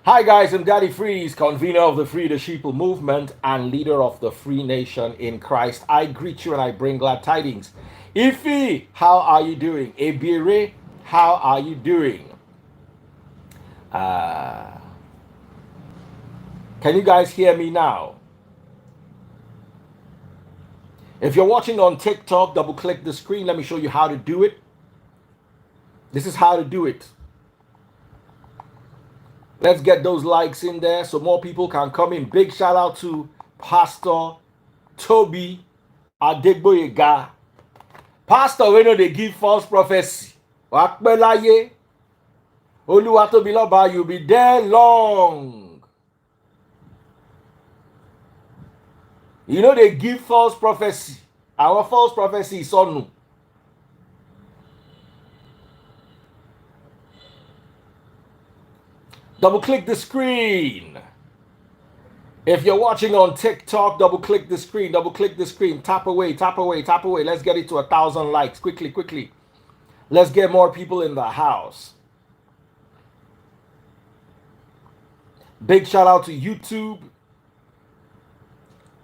Hi guys, I'm Daddy Freeze, convener of the Free the Sheeple movement and leader of the Free Nation in Christ. I greet you and I bring glad tidings. Ifi, how are you doing? Ebire, how are you doing? Uh, can you guys hear me now? If you're watching on TikTok, double click the screen. Let me show you how to do it. This is how to do it. Let's get those likes in there so more people can come in. Big shout out to Pastor Toby Adegboyega. Pastor, we know they give false prophecy. Wakbelaye. Oluwatobiloba, you'll be there long. You know they give false prophecy. Our false prophecy is on. Double click the screen. If you're watching on TikTok, double click the screen, double click the screen, tap away, tap away, tap away. Let's get it to 1,000 likes. Quickly, quickly. Let's get more people in the house. Big shout out to YouTube.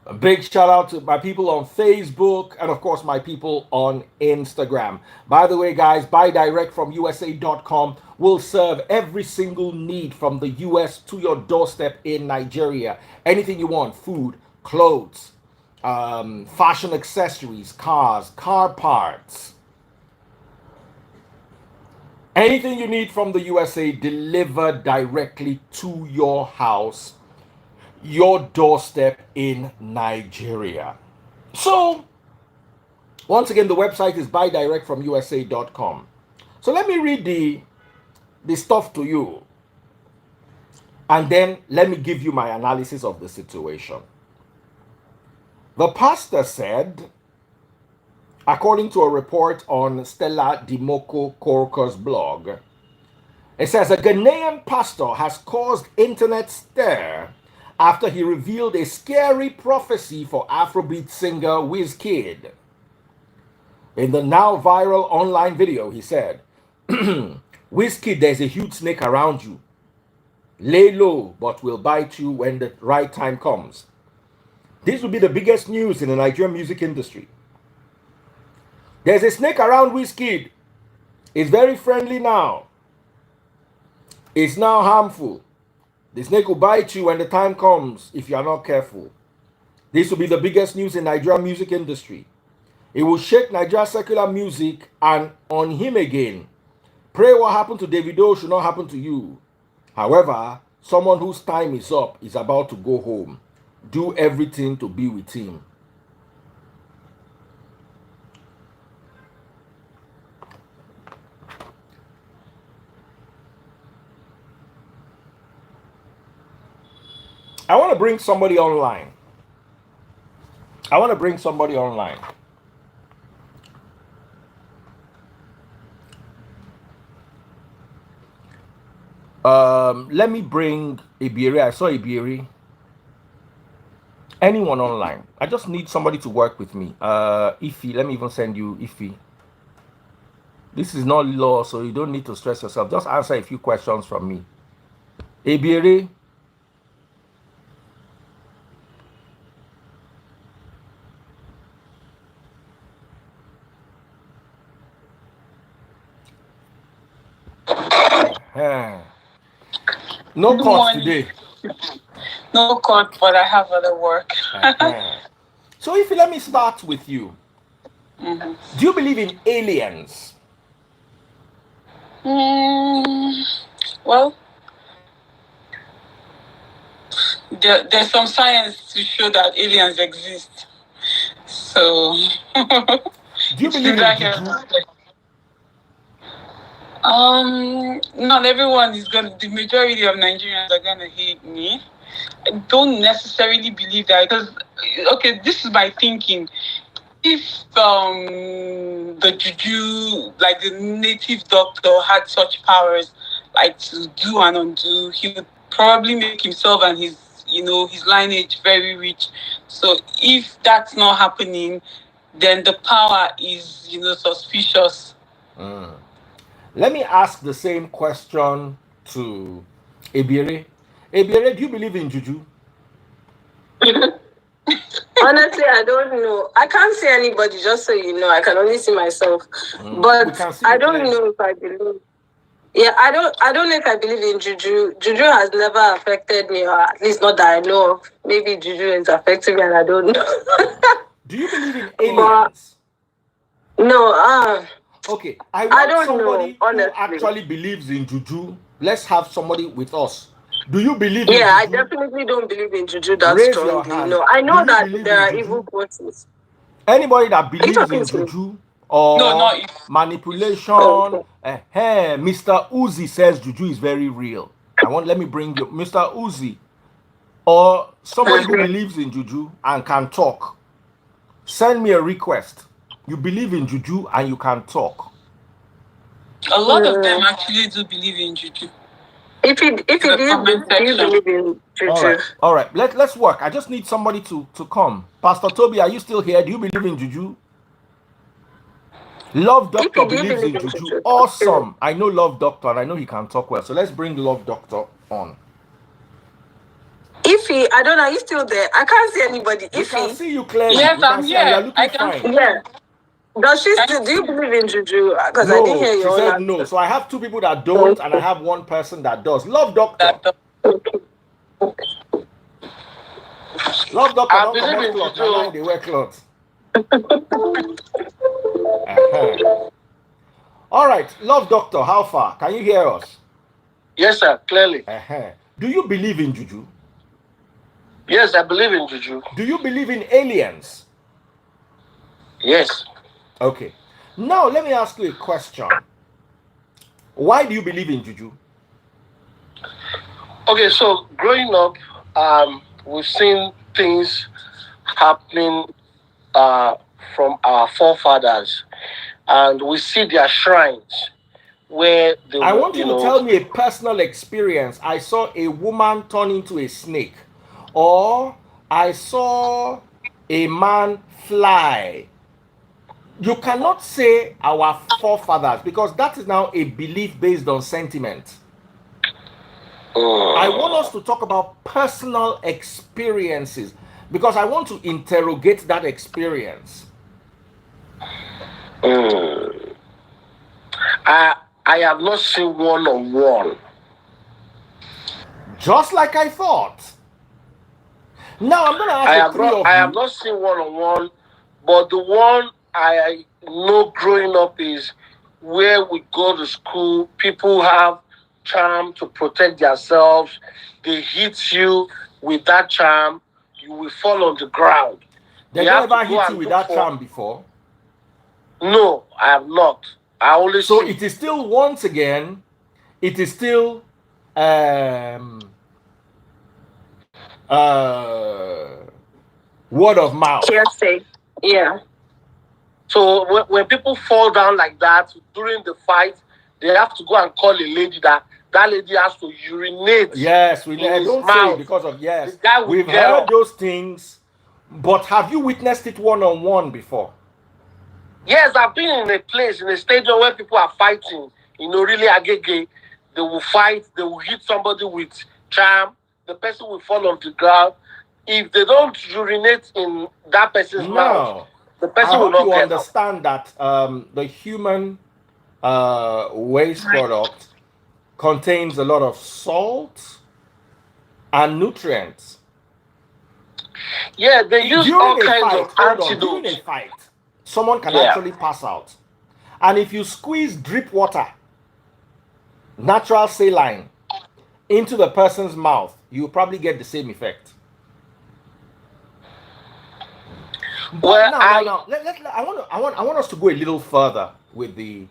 A big shout out to my people on Facebook and of course my people on Instagram. By the way, guys, buy direct from USA.com will serve every single need from the US to your doorstep in Nigeria. Anything you want, food, clothes, fashion accessories, cars, car parts. Anything you need from the USA delivered directly to your house, your doorstep in Nigeria. So, once again, the website is buydirectfromusa.com. So let me read the stuff to you, and then let me give you my analysis of the situation. The pastor said, according to a report on Stella Dimoko Korko's blog, it says a Ghanaian pastor has caused internet stir after he revealed a scary prophecy for Afrobeat singer Wizkid. In the now viral online video, he said, Wizkid, there's a huge snake around you. Lay low, but will bite you when the right time comes. This will be the biggest news in the Nigerian music industry. There's a snake around Wizkid. It's very friendly now. It's now harmful. The snake will bite you when the time comes if you are not careful. This will be the biggest news in Nigerian music industry. It will shake Nigerian secular music and on him again. Pray what happened to Davido should not happen to you. However, someone whose time is up is about to go home. Do everything to be with him. I want to bring somebody online. Let me bring Ibiri. I saw Ibiri. Anyone online. I just need somebody to work with me. Ify, let me even send you Ify. This is not law, so you don't need to stress yourself. Just answer a few questions from me. Ibiri. No court today. No court, but I have other work. So if you let me start with you. Do you believe in aliens? Well, there's some science to show that aliens exist. So Do you believe in juju? Not everyone is gonna. The majority of Nigerians are gonna hate me. I don't necessarily believe that because, okay, this is my thinking. If the juju, like the native doctor, had such powers, like to do and undo, he would probably make himself and his lineage very rich. So if that's not happening, then the power is suspicious. Let me ask the same question to Ebire. Ebire, do you believe in juju? Honestly, I don't know. I can't see anybody, just so you know. I can only see myself. But I don't know if I believe. Yeah, I don't know if I believe in juju. Juju has never affected me, or at least not that I know of. Maybe juju is affecting me and I don't know. Do you believe in aliens? No, okay, I want don't somebody know, who actually believes in juju. Let's have somebody with us. Do you believe in juju? Yeah, I definitely don't believe in juju that Raise strongly. your hand. No, I know that believe there in are juju? evil forces. Anybody that Are you believes talking in to me? juju or No, not if. manipulation, Okay. Mr. Uzi says juju is very real. Let me bring you Mr. Uzi or somebody who believes in juju and can talk. Send me a request. You believe in juju and you can talk. A lot of them actually do believe in juju. If you do you believe in juju? All right. Let's work. I just need somebody to come. Pastor Toby, are you still here? Do you believe in juju? Love Doctor believes in juju. Awesome. I know Love Doctor and I know he can talk well. So let's bring Love Doctor on. Ify, I don't know. Are you still there? I can't see anybody. We can see you clearly. Yes, I'm here. You are looking fine. Yeah. Does she still? Do you believe in juju? Because I didn't hear No, your she said answer. no. So I have two people that don't, and I have one person that does. Love Doctor. Love Doctor. I believe in juju. They wear clothes. All right, Love Doctor. How far? Can you hear us? Yes, sir. Clearly. Do you believe in juju? Yes, I believe in juju. Do you believe in aliens? Yes. Okay. Now let me ask you a question. Why do you believe in juju? Okay, so growing up, we've seen things happening from our forefathers, and we see their shrines where they. I want you to tell me a personal experience. I saw a woman turn into a snake, or I saw a man fly. You cannot say our forefathers because that is now a belief based on sentiment. I want us to talk about personal experiences because I want to interrogate that experience. I have not seen one-on-one. Just like I thought. Now I'm going to ask I have not seen one-on-one, but the one I know growing up is where we go to school, people have charm to protect themselves. They hit you with that charm, you will fall on the ground. Did they ever hit you with that charm before? No, I have not. I only so it is still, once again, it is still word of mouth. Yeah. So when people fall down like that during the fight, they have to go and call a lady that lady has to urinate. Yes, we don't say it because of we've heard those things, but have you witnessed it one-on-one before? Yes, I've been in a place, in a stadium where people are fighting, really agege. They will fight, they will hit somebody with charm, the person will fall on the ground. If they don't urinate in that person's mouth, the person will not get understand that the human waste product contains a lot of salt and nutrients. Yeah, they use all kinds of antidotes. During a fight, someone can actually pass out. And if you squeeze drip water, natural saline, into the person's mouth, you will probably get the same effect. But now, I want us to go a little further with the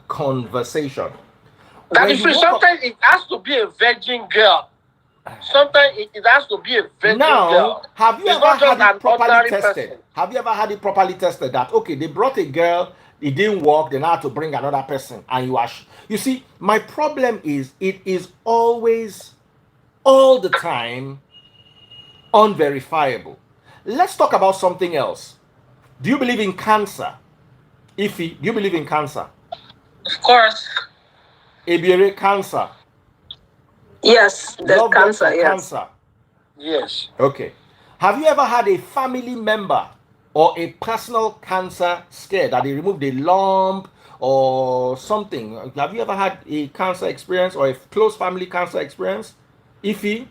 conversation. That is true. Sometimes it has to be a virgin girl. Sometimes it has to be a virgin girl. Have you ever had it properly tested? Person. Have you ever had it properly tested that, okay, they brought a girl, it didn't work, they now had to bring another person, and you see, my problem is it is always, all the time, unverifiable. Let's talk about something else. Do you believe in cancer? Ify, do you believe in cancer? Of course. Ebiere, cancer? Yes, there's cancer, yes. Cancer? Yes. Okay. Have you ever had a family member or a personal cancer scare that they removed a lump or something? Have you ever had a cancer experience or a close family cancer experience? Ify?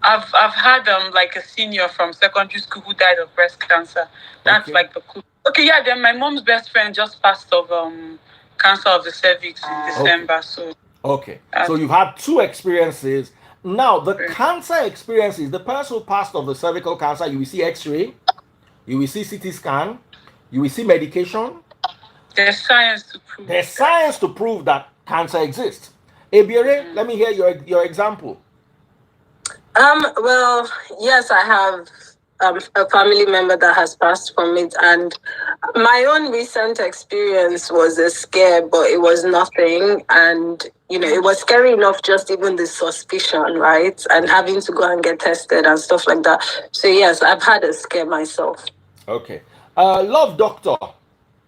I've had like a senior from secondary school who died of breast cancer. That's like the cool. Okay, yeah. Then my mom's best friend just passed of cancer of the cervix in December. So so you've had two experiences. Now the cancer experiences, the person who passed of the cervical cancer, you will see X-ray, you will see CT scan, you will see medication. There's science to prove. There's science to prove that cancer exists. Ebiere, let me hear your example. Well, yes, I have a family member that has passed from it, and my own recent experience was a scare, but it was nothing, and it was scary enough, just even the suspicion, right, and having to go and get tested and stuff like that. So yes, I've had a scare myself. Okay. Love Doctor,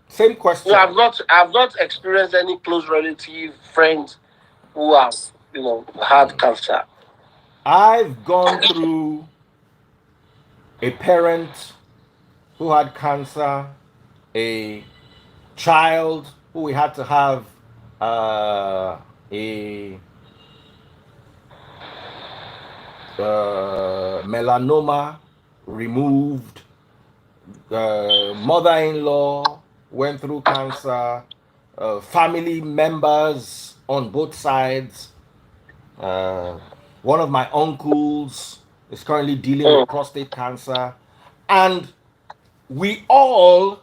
same question. No, I've not experienced any close relative friends who have had cancer. I've gone through a parent who had cancer, a child who we had to have a melanoma removed. Mother-in-law went through cancer. Family members on both sides. One of my uncles is currently dealing with prostate cancer, and we all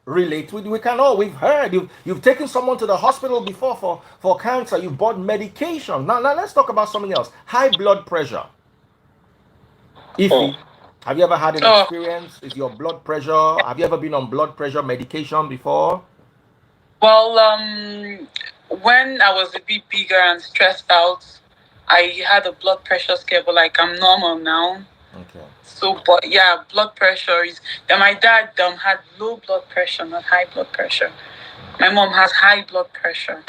relate. We've heard you've taken someone to the hospital before for cancer. You've bought medication. Now let's talk about something else. High blood pressure. Ify, have you ever had an experience? Is your blood pressure? Have you ever been on blood pressure medication before? Well, when I was a bit bigger and stressed out, I had a blood pressure scare, but like I'm normal now. Okay. So, but yeah, blood pressure is. And my dad had low blood pressure, not high blood pressure. My mom has high blood pressure.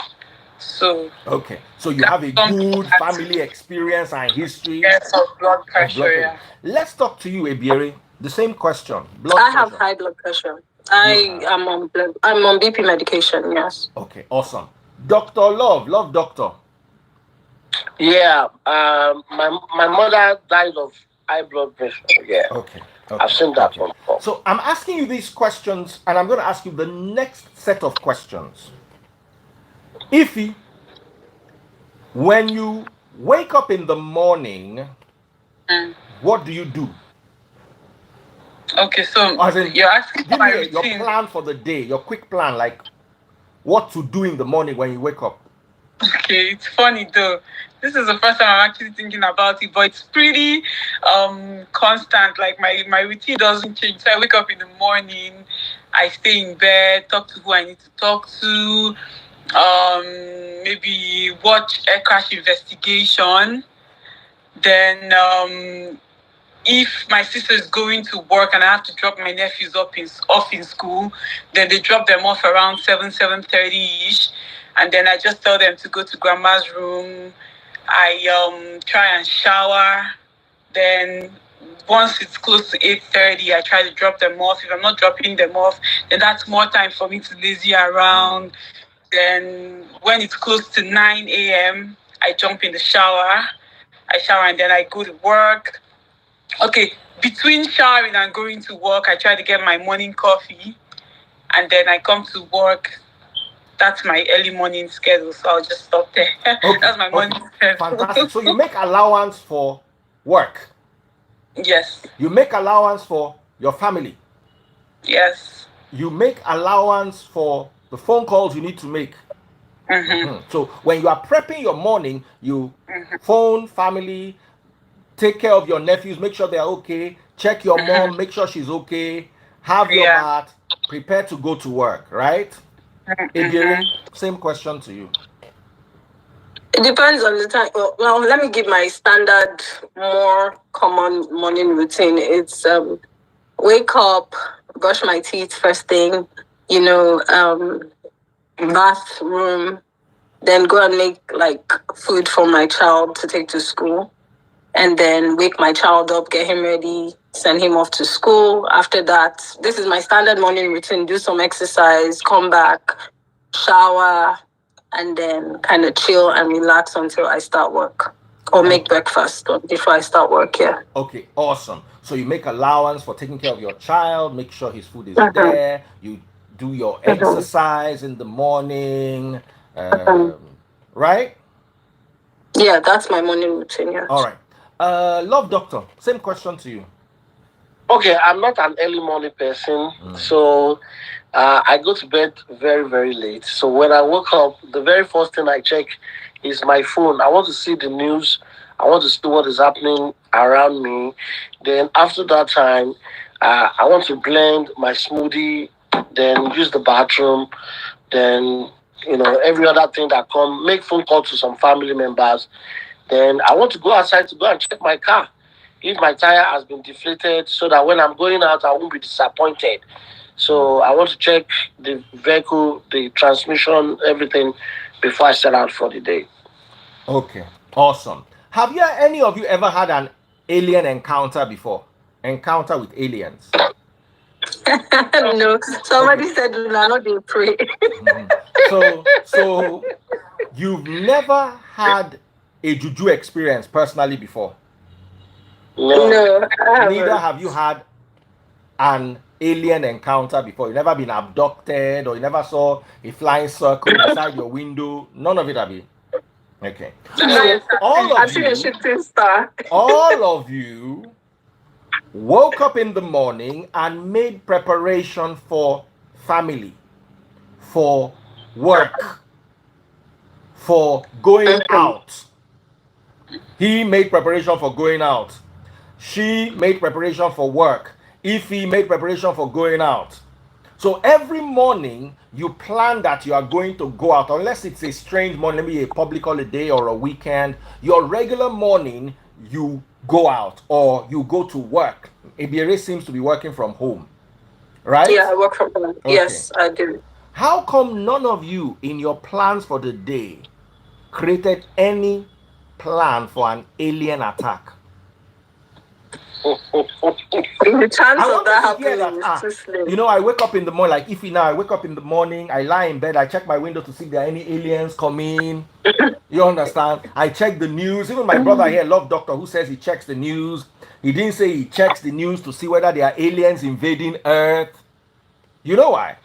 So. Okay. So you have a good family experience and history. Yes, of blood pressure. Yeah. Let's talk to you, Ebiere. The same question. I have high blood pressure. I'm on BP medication. Yes. Okay. Awesome. Dr. Love Doctor. Yeah, my mother died of high blood pressure. Yeah. Okay. I've seen that one before. So I'm asking you these questions, and I'm going to ask you the next set of questions. Ify, when you wake up in the morning, what do you do? Okay, so you're asking give me your plan for the day, your quick plan, like what to do in the morning when you wake up. Okay, it's funny though. This is the first time I'm actually thinking about it, but it's pretty constant. Like my routine doesn't change. So I wake up in the morning, I stay in bed, talk to who I need to talk to, maybe watch air crash investigation. Then if my sister is going to work and I have to drop my nephews off in school, then they drop them off around 7:30ish. And then I just tell them to go to grandma's room. I try and shower. Then once it's close to 8:30, I try to drop them off. If I'm not dropping them off, then that's more time for me to lazy around. Then when it's close to 9 a.m., I jump in the shower. I shower and then I go to work. Okay, between showering and going to work, I try to get my morning coffee. And then I come to work. That's my early morning schedule, so I'll just stop there. Okay. That's my morning schedule. Fantastic. So you make allowance for work? Yes. You make allowance for your family. Yes. You make allowance for the phone calls you need to make. So when you are prepping your morning, you phone family, take care of your nephews, make sure they are okay, check your mom, make sure she's okay, have your bath, prepare to go to work, right? Ebere, same question to you. It depends on the time. Well, let me give my standard, more common morning routine. It's wake up, brush my teeth first thing, bathroom, then go and make like food for my child to take to school, and then wake my child up, get him ready, send him off to school. After that, this is my standard morning routine: do some exercise, come back, shower, and then kind of chill and relax until I start work, or make breakfast before I start work. Yeah. Okay, awesome. So you make allowance for taking care of your child, make sure his food is there, you do your exercise in the morning, right? Yeah, that's my morning routine. Yeah. All right. Love Doctor, same question to you. Okay, I'm not an early morning person, so I go to bed very, very late. So when I wake up, the very first thing I check is my phone. I want to see the news. I want to see what is happening around me. Then after that time, I want to blend my smoothie, then use the bathroom, then every other thing that come, make phone call to some family members. Then I want to go outside to go and check my car if my tire has been deflated, so that when I'm going out, I won't be disappointed. So I want to check the vehicle, the transmission, everything before I set out for the day. Okay, awesome. Have any of you ever had an alien encounter before? Encounter with aliens? No, somebody said not they pray. So you've never had a juju experience personally before? No. Neither have you had an alien encounter before. You've never been abducted, or you never saw a flying circle beside your window. None of it have been. Okay. So all of you woke up in the morning and made preparation for family, for work, for going out. He made preparation for going out. She made preparation for work. Ify made preparation for going out. So every morning you plan that you are going to go out, unless it's a strange morning, maybe a public holiday or a weekend. Your regular morning, you go out or you go to work. Ebere seems to be working from home, right? Yeah, I work from home. Okay. Yes, I do. How come none of you in your plans for the day created any plan for an alien attack? The chance of that happening is too slim. I wake up in the morning, like Ify now, I wake up in the morning, I lie in bed, I check my window to see if there are any aliens coming. You understand? I check the news. Even my brother here, Love Doctor, who says he checks the news. He didn't say he checks the news to see whether there are aliens invading Earth. You know why?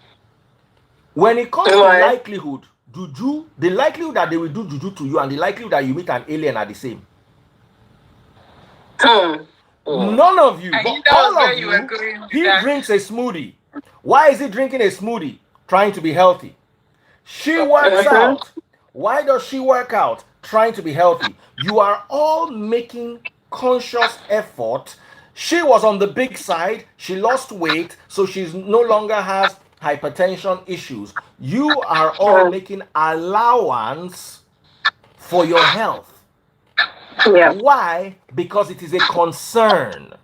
When it comes to likelihood, juju, the likelihood that they will do juju to you and the likelihood that you meet an alien are the same. None of you, but all of you, he drinks a smoothie. Why is he drinking a smoothie? Trying to be healthy. She works out. Why does she work out? Trying to be healthy. You are all making conscious effort. She was on the big side. She lost weight, so she's no longer has hypertension issues. You are all making allowance for your health. Yeah. Why? Because it is a concern.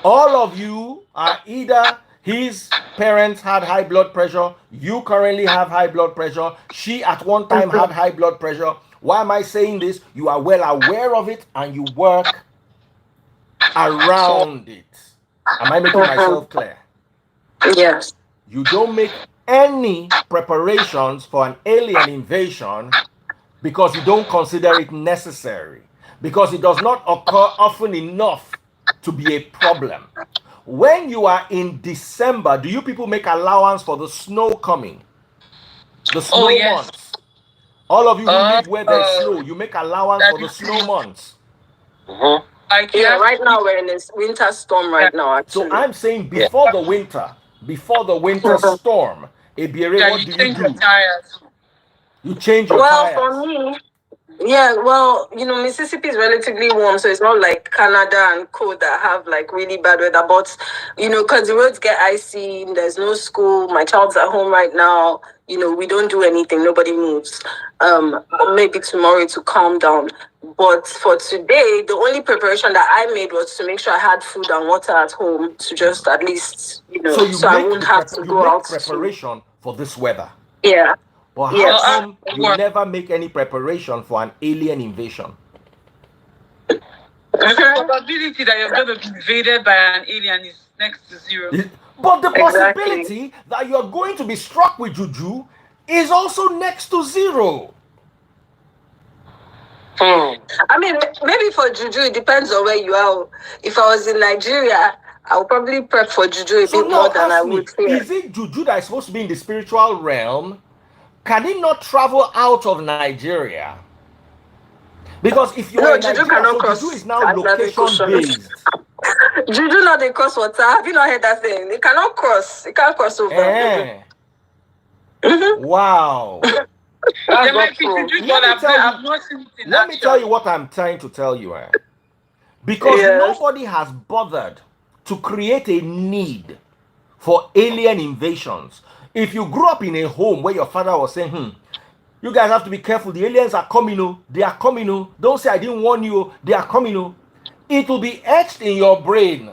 All of you are either his parents had high blood pressure, you currently have high blood pressure, she at one time had high blood pressure. Why am I saying this? You are well aware of it and you work around it. Am I making myself clear? Yes. You don't make any preparations for an alien invasion because you don't consider it necessary, because it does not occur often enough to be a problem. When you are in December, do you people make allowance for the snow coming? The snow months. All of you who live where there's snow, you make allowance for the snow months. Like right now we're in this winter storm right now. Actually, so I'm saying before the winter storm, Ebiere, what do you do? You change your well, tires. for me, yeah, well, Mississippi is relatively warm, so it's not like Canada and cold that have like really bad weather. But because the roads get icy, there's no school. My child's at home right now. We don't do anything. Nobody moves. Maybe tomorrow to calm down. But for today, the only preparation that I made was to make sure I had food and water at home to just at least, so I wouldn't have to go out. Preparation for this weather. Yeah. But how come you never make any preparation for an alien invasion? The probability that you're going to be invaded by an alien is next to zero. But the possibility that you're going to be struck with juju is also next to zero. I mean, maybe for juju, it depends on where you are. If I was in Nigeria, I would probably prep for juju a bit more than I would here. Is it juju that is supposed to be in the spiritual realm? Can it not travel out of Nigeria? Because if you're in Nigeria, cannot cross. Juju is now location-based. Juju not they cross water. Have you not heard that thing? They cannot cross. They can't cross over. Wow. Let me tell you what I'm trying to tell you. Because nobody has bothered to create a need for alien invasions. If you grew up in a home where your father was saying, you guys have to be careful, the aliens are coming, they are coming, don't say I didn't warn you, they are coming, it will be etched in your brain.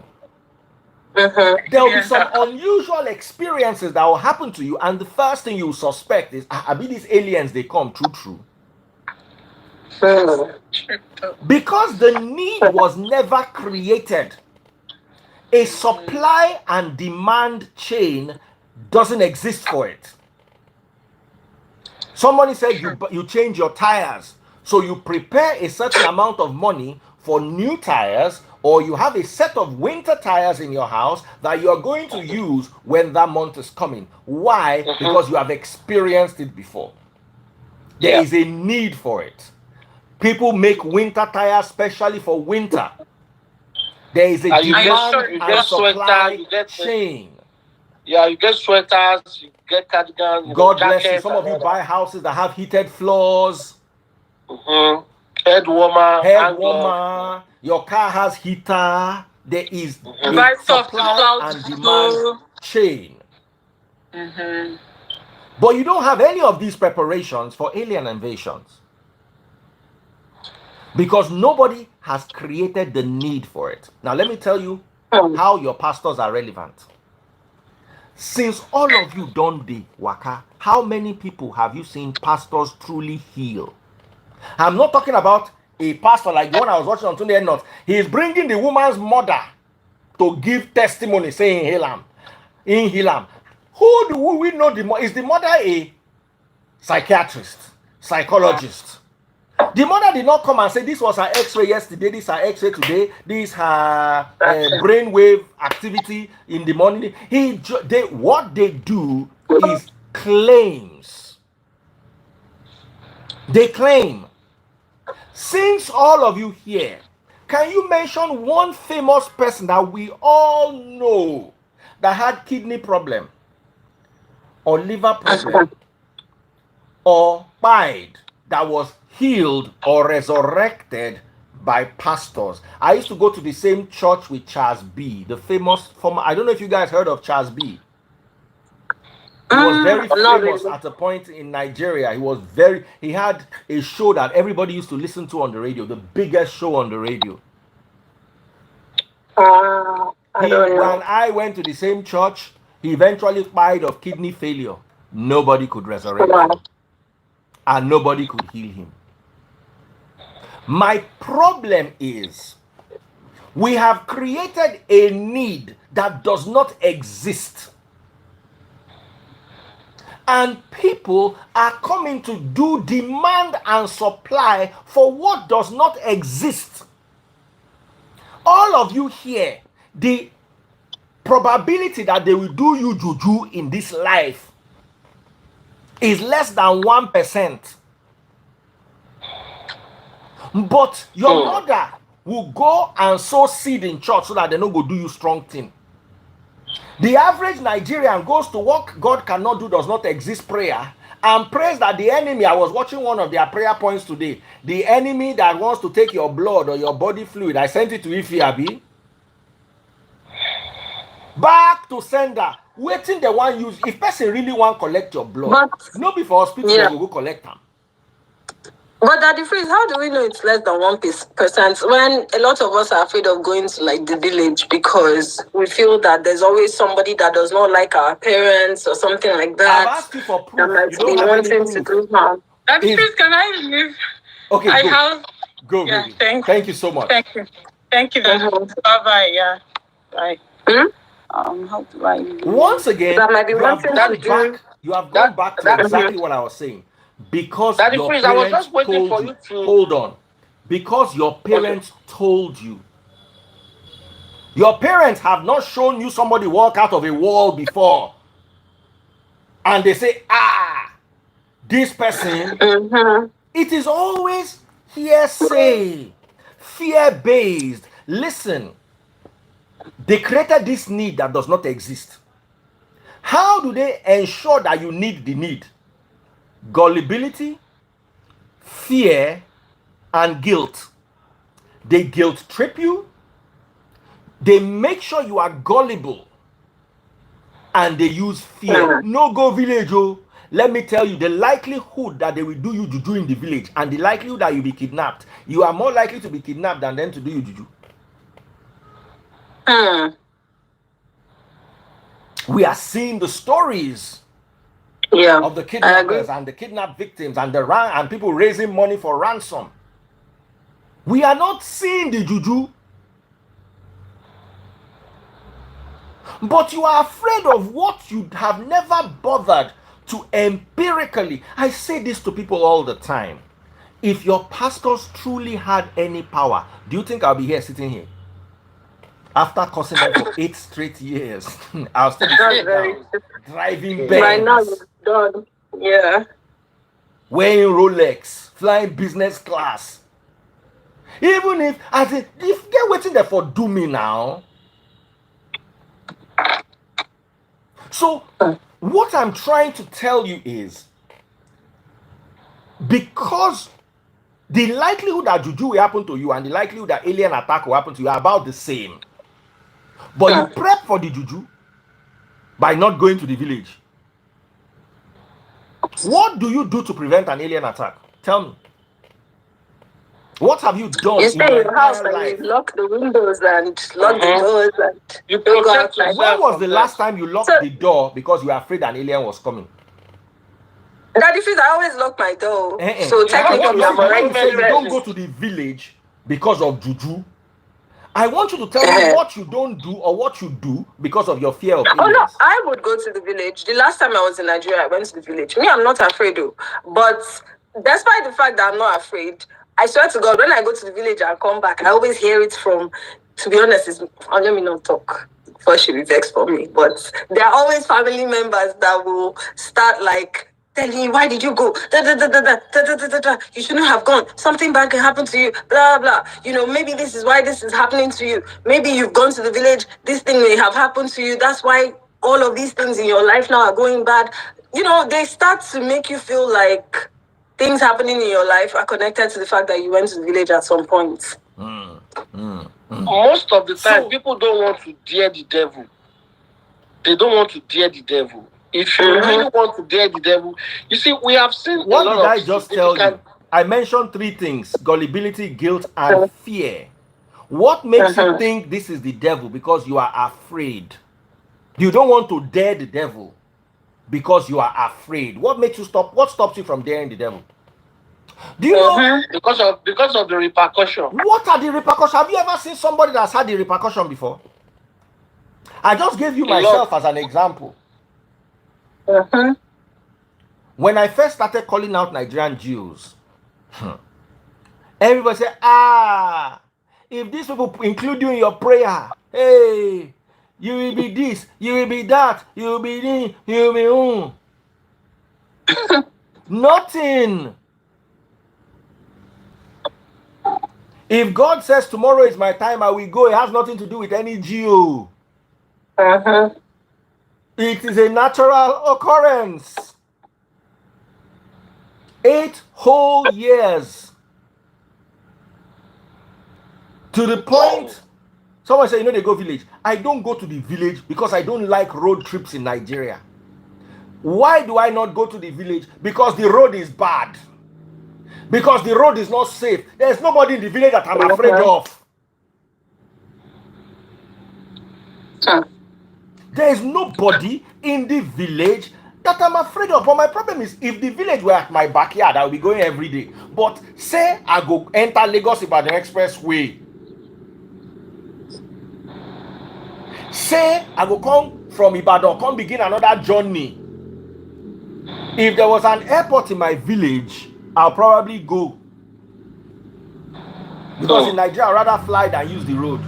There will be some unusual experiences that will happen to you, and the first thing you suspect is, I mean, these aliens, they come true. Because the need was never created. A supply and demand chain doesn't exist for it. Somebody said you change your tires, so you prepare a certain amount of money for new tires, or you have a set of winter tires in your house that you are going to use when that month is coming. Why? Because you have experienced it before. There is a need for it. People make winter tires specially for winter. There is a demand and supply chain. Yeah, you get sweaters, you get cardigans. God bless you. Some of you buy houses that have heated floors. Head warmer. Your car has heater. There is a supply and demand chain. But you don't have any of these preparations for alien invasions. Because nobody has created the need for it. Now let me tell you how your pastors are relevant. Since all of you don't do waka, how many people have you seen pastors truly heal? I'm not talking about a pastor like the one I was watching on Sunday night. He is bringing the woman's mother to give testimony, saying in Hilam. Who do we know the mother? Is the mother a psychiatrist, psychologist? The mother did not come and say this was her x-ray yesterday, this is her x-ray today, this is her brainwave activity in the morning. What they do is claims. They claim. Since all of you here, can you mention one famous person that we all know that had kidney problem or liver problem or died that was healed or resurrected by pastors? I used to go to the same church with Charles B, the famous former. I don't know if you guys heard of Charles B. He was very famous at a point in Nigeria. He had a show that everybody used to listen to on the radio, the biggest show on the radio. When I went to the same church, he eventually died of kidney failure. Nobody could resurrect him, and nobody could heal him. My problem is we have created a need that does not exist. And people are coming to do demand and supply for what does not exist. All of you here, the probability that they will do you juju in this life is less than 1%. But your mother will go and sow seed in church so that they don't go do you strong thing. The average Nigerian goes to what God cannot do, does not exist prayer, and prays that the enemy, I was watching one of their prayer points today, the enemy that wants to take your blood or your body fluid, I sent it to Ife Abi. Back to sender. Waiting the one use. If person really want collect your blood, no before hospital, they will go collect them. But at the freeze, how do we know it's less than 1% when a lot of us are afraid of going to like the village because we feel that there's always somebody that does not like our parents or something like that? I've asked you for proof. That You don't have any proof. To do harm. At the freeze, can I leave? Okay, I go. have. Go, yeah, baby. Thank you so much. Thank you. Thank you. Bye-bye. Yeah. Bye. How do I leave? Once again, that might be you have gone back to exactly what I was saying. Because your parents told you. Hold on. Because your parents told you. Your parents have not shown you somebody walk out of a wall before. And they say, this person. It is always hearsay, fear-based. Listen, they created this need that does not exist. How do they ensure that you need the need? Gullibility, fear, and guilt. They guilt trip you. They make sure you are gullible. And they use fear. No go village, oh. Let me tell you, the likelihood that they will do you juju in the village and the likelihood that you'll be kidnapped, you are more likely to be kidnapped than them to do you juju. We are seeing the stories of the kidnappers and the kidnapped victims and and people raising money for ransom. We are not seeing the juju. But you are afraid of what you have never bothered to empirically. I say this to people all the time. If your pastors truly had any power, do you think I'll be here sitting here? After cursing them for 8 straight years, I'll still be sitting down, driving Benz. Right now, you're done. Yeah. Wearing Rolex, flying business class. Even if, if they're waiting there for do me now. So, what I'm trying to tell you is, because the likelihood that juju will happen to you and the likelihood that alien attack will happen to you are about the same. But you prep for the juju by not going to the village. What do you do to prevent an alien attack? Tell me. What have you done? You stay in your house and you lock the windows and lock the doors and you go outside. When was the last time you locked the door because you were afraid an alien was coming? Daddy, I always lock my door. So technically, I'm already you don't go to the village because of juju. I want you to tell me what you don't do or what you do because of your fear of aliens. Oh no, I would go to the village. The last time I was in Nigeria, I went to the village. Me, I'm not afraid though. But despite the fact that I'm not afraid, I swear to God, when I go to the village and come back, I always hear it from, to be honest, let me not talk before she be vexed for me, but there are always family members that will start like, telling you, why did you go? You shouldn't have gone. Something bad can happen to you. Blah, blah. You know, maybe this is why this is happening to you. Maybe you've gone to the village. This thing may have happened to you. That's why all of these things in your life now are going bad. You know, they start to make you feel like things happening in your life are connected to the fact that you went to the village at some point. Most of the time, people don't want to dare the devil. They don't want to dare the devil. If you really want to dare the devil, you see, we have seen what did I just tell you? I mentioned 3 things: gullibility, guilt, and fear. What makes you think this is the devil? Because you are afraid. You don't want to dare the devil because you are afraid. What makes you stop? What stops you from daring the devil? Do you know? Because of the repercussion. What are the repercussions? Have you ever seen somebody that's had the repercussion before? I just gave you myself as an example. When I first started calling out Nigerian Jews, everybody said, if these people include you in your prayer, hey, you will be this, you will be that, you will be this, you will be Nothing. If God says tomorrow is my time, I will go. It has nothing to do with any geo. It is a natural occurrence. 8 whole years. To the point, someone said, they go village. I don't go to the village because I don't like road trips in Nigeria. Why do I not go to the village? Because the road is bad. Because the road is not safe. There's nobody in the village that I'm afraid of. There is nobody in the village that I'm afraid of. But my problem is, if the village were at my backyard, I would be going every day. But say I go enter Lagos Ibadan Expressway. Say I go come from Ibadan, come begin another journey. If there was an airport in my village, I'll probably go. Because in Nigeria, I'd rather fly than use the road.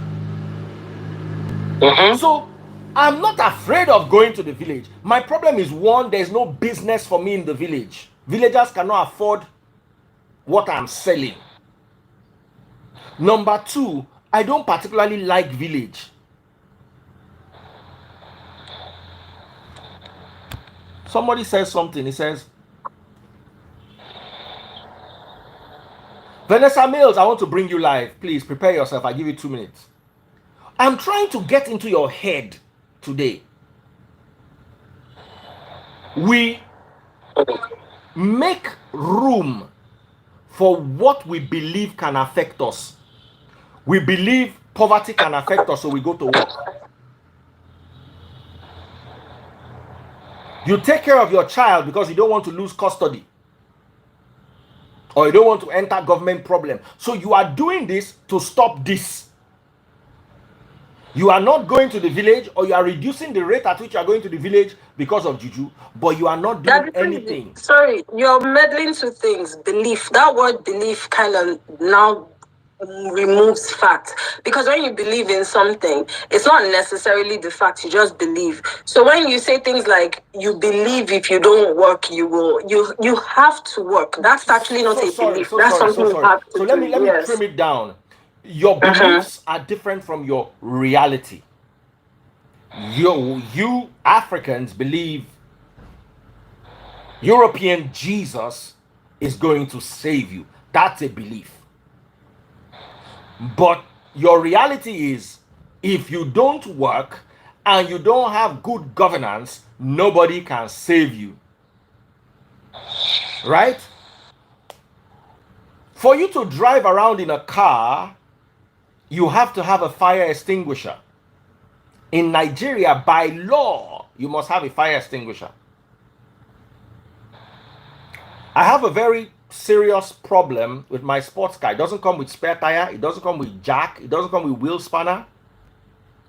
So I'm not afraid of going to the village. My problem is, one, there's no business for me in the village. Villagers cannot afford what I'm selling. Number two, I don't particularly like village. Somebody says something. He says, Vanessa Mills, I want to bring you live. Please prepare yourself. I'll give you 2 minutes. I'm trying to get into your head today. We make room for what we believe can affect us. We believe poverty can affect us, so we go to work. You take care of your child because you don't want to lose custody, or you don't want to enter government problem. So you are doing this to stop this. You are not going to the village, or you are reducing the rate at which you are going to the village because of juju, but you are not doing anything. Sorry, you're meddling to things. Belief. That word belief kind of now removes fact, because when you believe in something, it's not necessarily the fact, you just believe. So when you say things like you believe if you don't work you will, you have to work, that's actually not a belief. That's something you have to do. So let me trim it down. Your beliefs are different from your reality. You Africans believe European Jesus is going to save you. That's a belief. But your reality is, if you don't work and you don't have good governance, nobody can save you. Right? For you to drive around in a car, you have to have a fire extinguisher. In Nigeria, by law, you must have a fire extinguisher. I have a very serious problem with my sports car. It doesn't come with spare tire. It doesn't come with jack. It doesn't come with wheel spanner.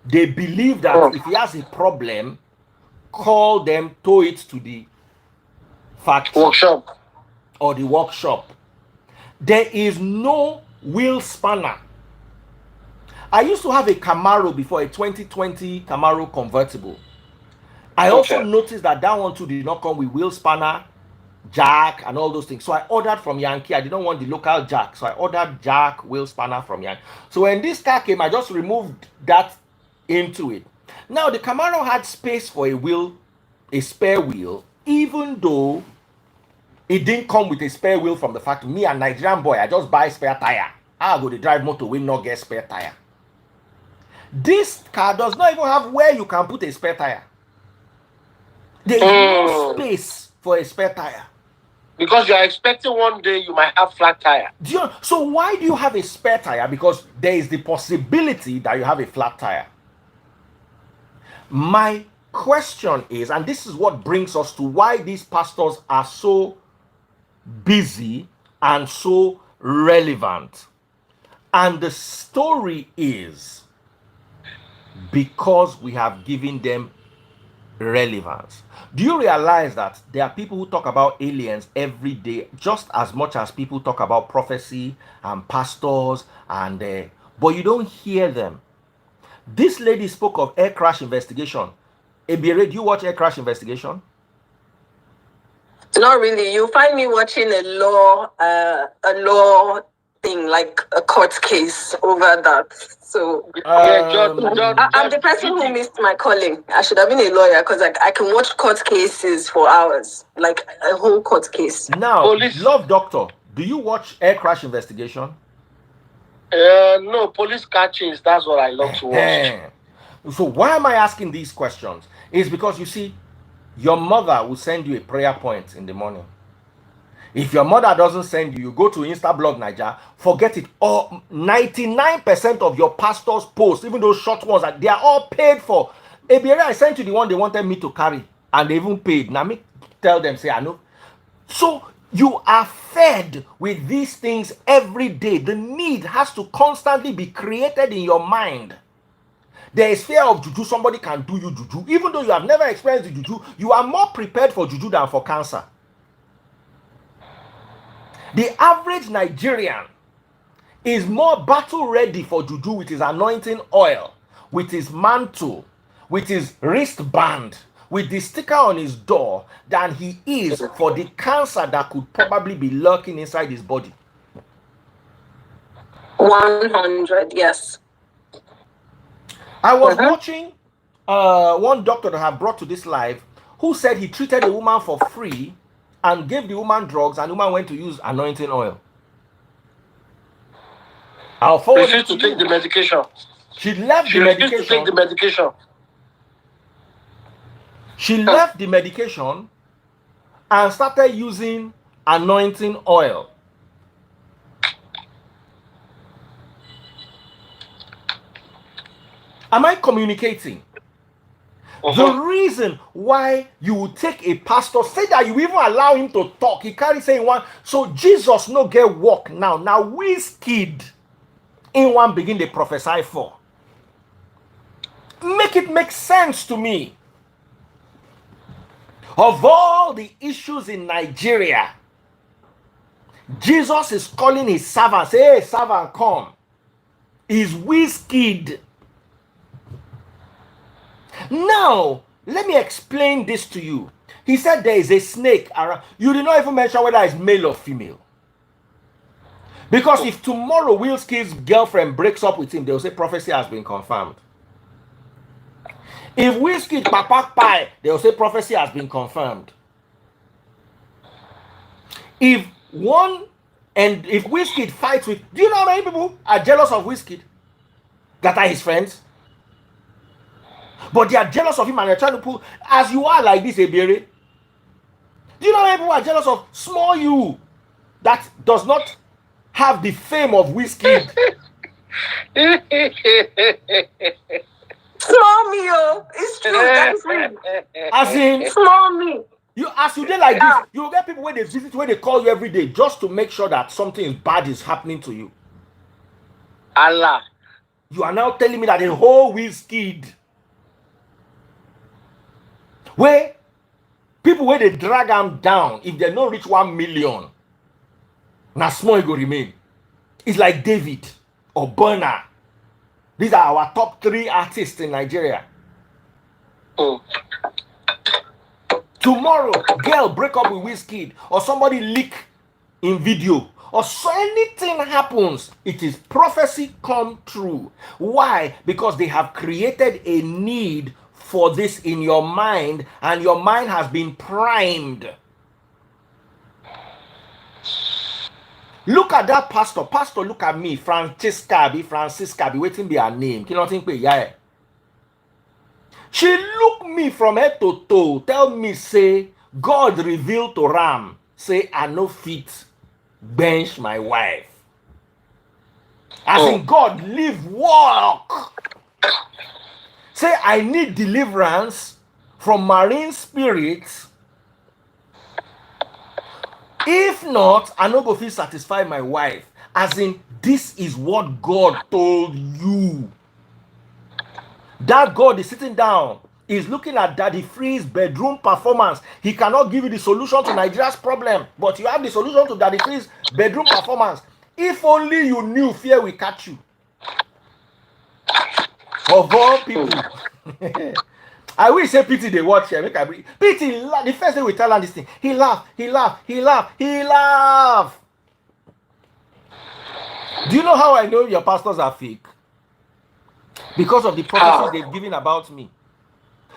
They believe that if he has a problem, call them, tow it to the factory workshop or the workshop. There is no wheel spanner. I used to have a Camaro before, a 2020 Camaro convertible. I also noticed that one too did not come with wheel spanner, jack, and all those things. So I ordered from Yankee. I didn't want the local jack, so I ordered jack, wheel spanner from Yankee. So when this car came, I just removed that into it. Now the Camaro had space for a spare wheel, even though it didn't come with a spare wheel from the factory. Me, a Nigerian boy, I just buy spare tire. I go to drive motor, will not get spare tire. This car does not even have where you can put a spare tire. There is no space for a spare tire. Because you are expecting one day you might have flat tire. So why do you have a spare tire? Because there is the possibility that you have a flat tire. My question is, and this is what brings us to why these pastors are so busy and so relevant. And the story is because we have given them relevance. Do you realize that there are people who talk about aliens every day just as much as people talk about prophecy and pastors, and but you don't hear them? This lady spoke of air crash investigation. Ebere, do you watch air crash investigation? Not really. You find me watching a law thing, like a court case over that. So I'm the person who missed my calling. I should have been a lawyer because I can watch court cases for hours, like a whole court case. Now, Love Doctor, do you watch air crash investigation? No, police catchings. That's what I love to watch. So why am I asking these questions? It's because you see, your mother will send you a prayer point in the morning. If your mother doesn't send you, you go to Instablog Niger, forget it. Or 99% of your pastor's posts, even those short ones, they are all paid for. ABRA, I sent you the one they wanted me to carry, and they even paid. Now me tell them, say, I know. So you are fed with these things every day. The need has to constantly be created in your mind. There is fear of juju. Somebody can do you juju. Even though you have never experienced the juju, you are more prepared for juju than for cancer. The average Nigerian is more battle ready for juju with his anointing oil, with his mantle, with his wristband, with the sticker on his door than he is for the cancer that could probably be lurking inside his body. 100, yes. I was watching one doctor that I have brought to this live who said he treated a woman for free and gave the woman drugs, and the woman went to use anointing oil. I'll forward it to you. Take the medication. She left the medication. To take the medication. She left the medication and started using anointing oil. Am I communicating? The reason why you will take a pastor, say that you even allow him to talk, he carry saying one, so Jesus no get work now. Now Wizkid in one begin they prophesy for. Make it make sense to me. Of all the issues in Nigeria, Jesus is calling his servant, say, hey, servant, come. Is Wizkid. Now, let me explain this to you. He said there is a snake around. You did not even mention whether it's male or female. Because if tomorrow Wizkid's girlfriend breaks up with him, they'll say prophecy has been confirmed. If Wizkid papa pie, they'll say prophecy has been confirmed. If Wizkid fights with, do you know how many people are jealous of Wizkid that are his friends? But they are jealous of him and they're trying to pull, as you are like this, Ebere. Do you know how many people are jealous of small you that does not have the fame of Wizkid? Small me, oh. It's true. That's me. As in, small me. As you did like this, you will get people when they visit, when they call you every day, just to make sure that something bad is happening to you. Allah. You are now telling me that the whole Wizkid, where people where they drag them down, if they don't reach 1 million, now small go remain. It's like David or Burna. These are our top 3 artists in Nigeria. Tomorrow, girl break up with Wizkid, or somebody leak in video, or so anything happens, it is prophecy come true. Why? Because they have created a need for this in your mind, and your mind has been primed. Look at that pastor. Pastor, look at me. Francisca be waiting be her name. Can you think yeah? She look me from head to toe. Tell me, say, God revealed to Ram. Say, I no fit bench my wife. As in God, live walk. Say, I need deliverance from marine spirits. If not, I no go feel satisfy my wife. As in, this is what God told you. That God is sitting down, is looking at Daddy Free's bedroom performance. He cannot give you the solution to Nigeria's problem, but you have the solution to Daddy Free's bedroom performance. If only you knew fear will catch you. Of all people. I will say Pity they watch here. Make I bring Pity. The first day we tell him this thing, he laugh. Do you know how I know your pastors are fake? Because of the prophecies they've given about me.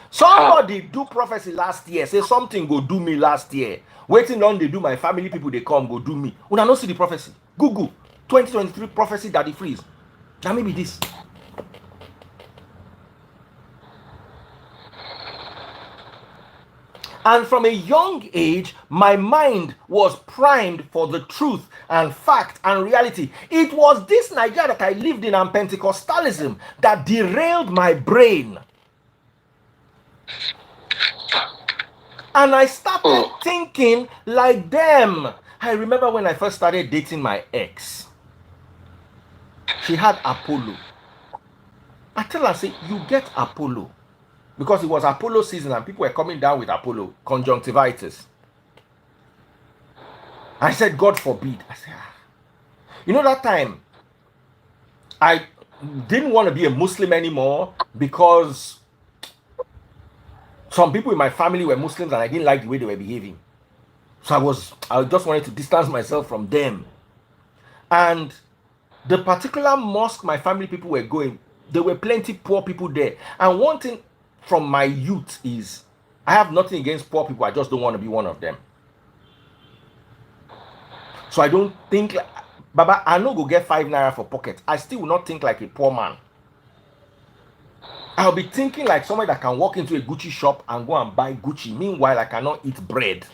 Somebody do prophecy last year, say something go do me last year. Waiting on they do my family people, they come go do me. When I don't see the prophecy, Google 2023 prophecy Daddy Freeze. Now maybe this. And from a young age, my mind was primed for the truth and fact and reality. It was this Nigeria that I lived in and Pentecostalism that derailed my brain. And I started thinking like them. I remember when I first started dating my ex. She had Apollo. I tell her, say, you get Apollo. Because it was Apollo season and people were coming down with Apollo, conjunctivitis. I said, God forbid. I said, You know, that time, I didn't want to be a Muslim anymore because some people in my family were Muslims and I didn't like the way they were behaving. So I just wanted to distance myself from them. And the particular mosque my family people were going, there were plenty poor people there. And one thing from my youth is, I have nothing against poor people, I just don't want to be one of them. So I don't think, Baba, I no go get 5 naira for pocket. I still will not think like a poor man. I'll be thinking like somebody that can walk into a Gucci shop and go and buy Gucci. Meanwhile, I cannot eat bread.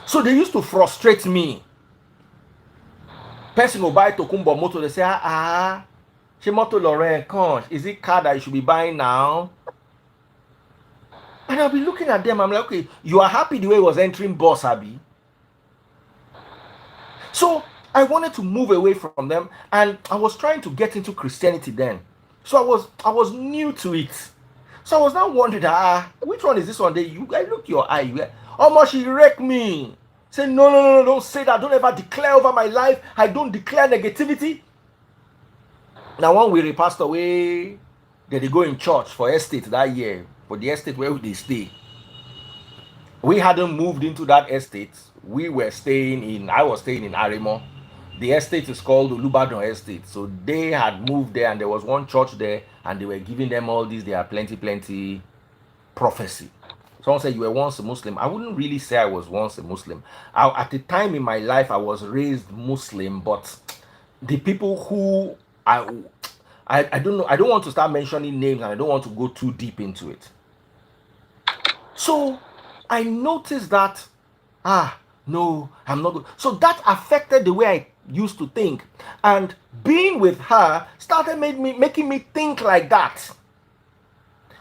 So they used to frustrate me. Person will buy Tokumbo motor, they say, she motor Lorraine, is it car that you should be buying now? And I'll be looking at them, I'm like, okay, you are happy the way it was entering Boss Abi. So I wanted to move away from them, and I was trying to get into Christianity then. So I was new to it. So I was now wondering, which one is this one? I look your eye. Almost she wrecked me. Say, no, don't say that. Don't ever declare over my life. I don't declare negativity. Now, one we passed away, they go in church for estate that year, for the estate where they stay. We hadn't moved into that estate. I was staying in Arimo. The estate is called Lubadon Estate. So they had moved there and there was one church there and they were giving them all these, they are plenty prophecy. Someone said you were once a Muslim. I wouldn't really say I was once a Muslim. At the time in my life, I was raised Muslim, but the people who I don't know, I don't want to start mentioning names and I don't want to go too deep into it. So I noticed that, no, I'm not good. So that affected the way I used to think. And being with her started making me think like that.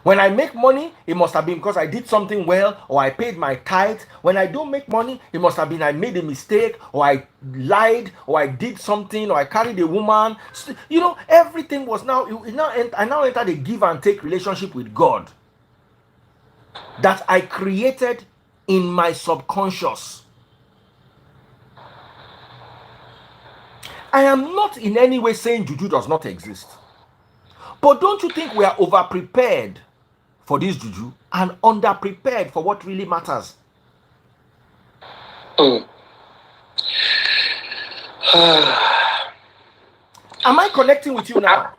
When I make money, it must have been because I did something well or I paid my tithe. When I don't make money, it must have been I made a mistake or I lied or I did something or I carried a woman. You know, everything was I now entered a give and take relationship with God that I created in my subconscious. I am not in any way saying juju does not exist. But don't you think we are over-prepared for this juju and under-prepared for what really matters? Am I connecting with you now?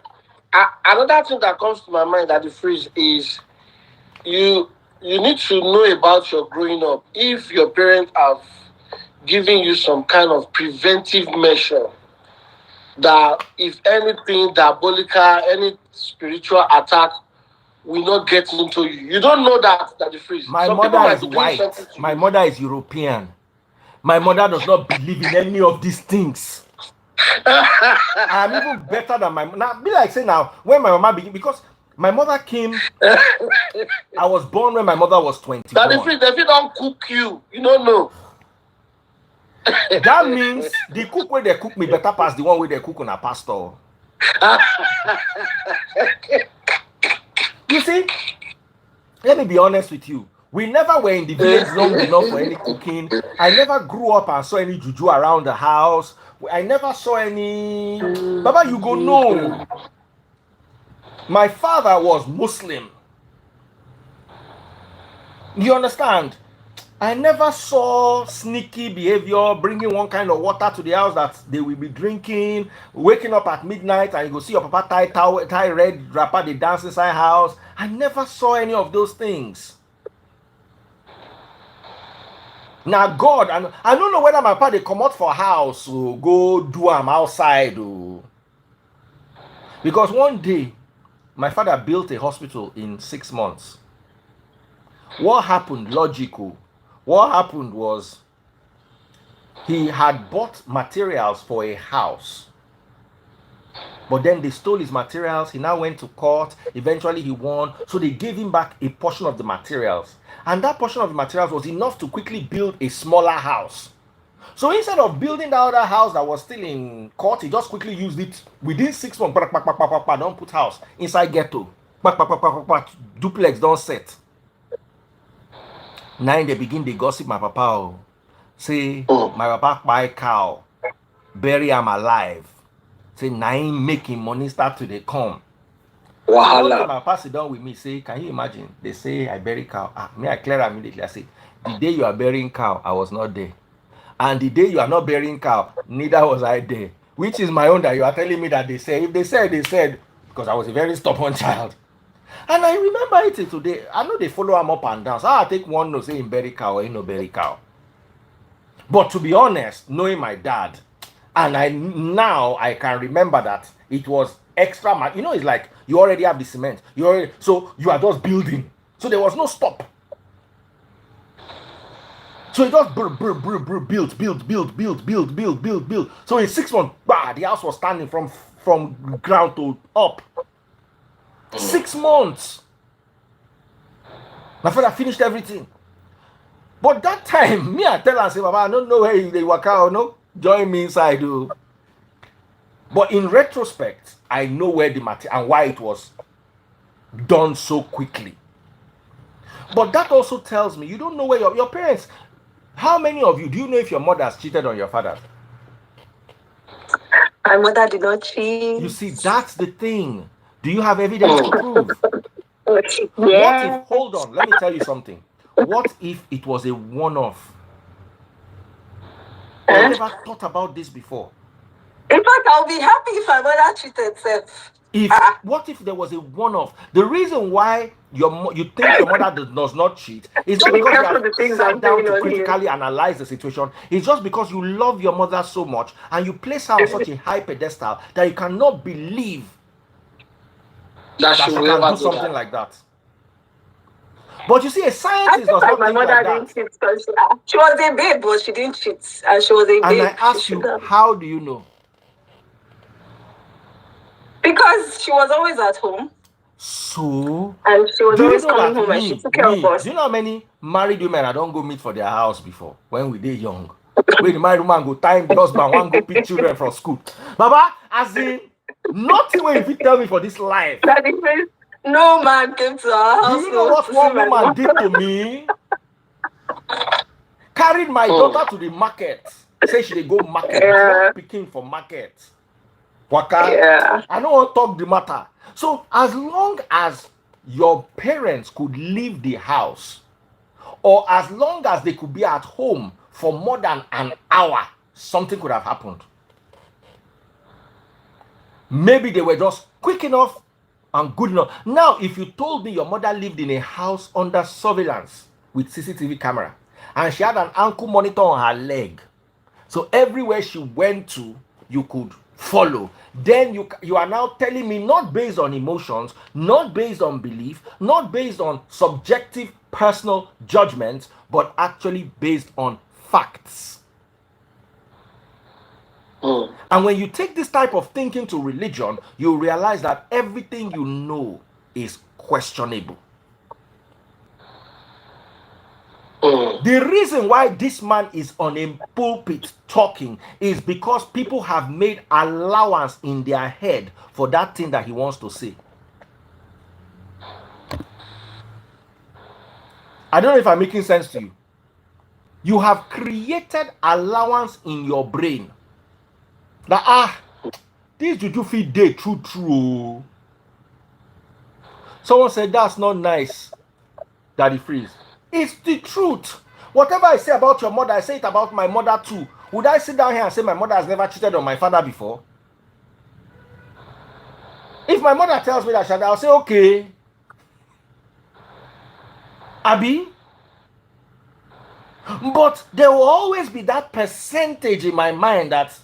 Another thing that comes to my mind at the freeze is you need to know about your growing up. If your parents have given you some kind of preventive measure that if anything diabolical, any spiritual attack will not get into you. You don't know that the freeze. My mother is white. My mother is European. My mother does not believe in any of these things. I'm even better than my mom. Now, be like say now, when my mama begin, because my mother came, I was born when my mother was 21. That if they don't cook you, you don't know. That means the cook where they cook me better pass the one where they cook on a pastor. You see, let me be honest with you. We never were in the village long enough for any cooking. I never grew up and saw any juju around the house. I never saw any. Baba, you go no. My father was Muslim. You understand? I never saw sneaky behavior, bringing one kind of water to the house that they will be drinking, waking up at midnight and you go see your papa tie red wrapper, they dance inside house. I never saw any of those things. Now God, and I don't know whether my papa they come out for house or go do am outside. Because one day, my father built a hospital in 6 months. What happened? Logical. What happened was he had bought materials for a house, but then they stole his materials. He now went to court. Eventually he won, so they gave him back a portion of the materials, and that portion of the materials was enough to quickly build a smaller house. So instead of building the other house that was still in court, he just quickly used it within 6 months. Don't put house inside ghetto. Duplex don't set. Now they begin they gossip my papa. Say my papa buy cow, bury him alive. Say now him making money start to they come. Wahala. My papa sit down with me. Say, can you imagine? They say I bury cow. Me I clear immediately. I say, the day you are burying cow, I was not there. And the day you are not burying cow, neither was I there. Which is my own that you are telling me that they say. If they said, because I was a very stubborn child. And I remember it today. I know they follow him up and down. So I take one no say in bury cow or in no bury cow. But to be honest, knowing my dad, and now I can remember that it was extra. You know, it's like you already have the cement. So you are just building. So there was no stop. So it just build. So in 6 months, the house was standing from ground to up. 6 months. My father finished everything. But that time, me I tell her, say, Baba, I don't know where they work out, no? Join me inside. But in retrospect, I know where the material and why it was done so quickly. But that also tells me you don't know where your parents. How many of you do you know if your mother has cheated on your father? My mother did not cheat. You see, that's the thing. Do you have evidence to prove? Yeah. What if, hold on, let me tell you something. What if it was a one-off? I never thought about this before. In fact, I'll be happy if my mother cheated herself. What if there was a one-off? The reason why you think your mother does not cheat is not because you have sat down to critically analyze the situation. It's just because you love your mother so much and you place her on such a high pedestal that you cannot believe that she can do something like that. But you see, a scientist does not my think mother like didn't that. cheat because she was a babe, but she didn't cheat, and she was a babe. And I ask you, how do you know? Because she was always at home. So, and she was always coming home and she took care of us. Do you know how many married women I don't go meet for their house before when we were young? When the married woman go time the husband, one go pick children from school. Baba, as in, nothing when you tell me for this life. No man came to our house. Do you know what one woman did to me? Carried my daughter to the market. Say she dey go market. Picking for market. Waka. Yeah. I don't want to talk the matter. So as long as your parents could leave the house, or as long as they could be at home for more than an hour, something could have happened. Maybe they were just quick enough and good enough. Now, if you told me your mother lived in a house under surveillance with CCTV camera, and she had an ankle monitor on her leg, so everywhere she went to, you could follow, then you are now telling me, not based on emotions, not based on belief, not based on subjective personal judgments, but actually based on facts. And when you take this type of thinking to religion, you realize that everything you know is questionable. The reason why this man is on a pulpit talking is because people have made allowance in their head for that thing that he wants to say. I don't know if I'm making sense to you. You have created allowance in your brain that this juju fit dey true. Someone said that's not nice, Daddy Freeze. It's the truth. Whatever I say about your mother, I say it about my mother too. Would I sit down here and say my mother has never cheated on my father before? If my mother tells me that, I'll say, okay. Abi? But there will always be that percentage in my mind that,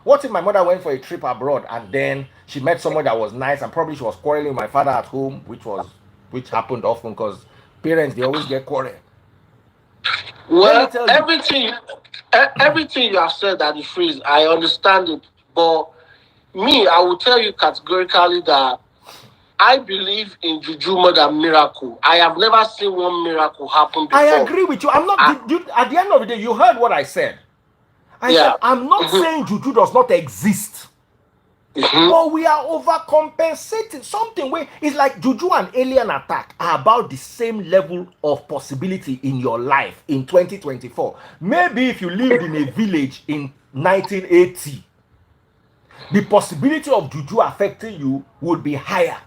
what if my mother went for a trip abroad and then she met someone that was nice and probably she was quarreling with my father at home, which happened often because parents, they always get quarrel. Well, everything you have said at the freeze, I understand it. But me, I will tell you categorically that I believe in juju more than miracle. I have never seen one miracle happen before. I agree with you. I'm not. At the end of the day, you heard what I said. I said I'm not saying juju does not exist. But we are overcompensating something where it's like juju and alien attack are about the same level of possibility in your life in 2024. Maybe if you lived in a village in 1980, the possibility of juju affecting you would be higher.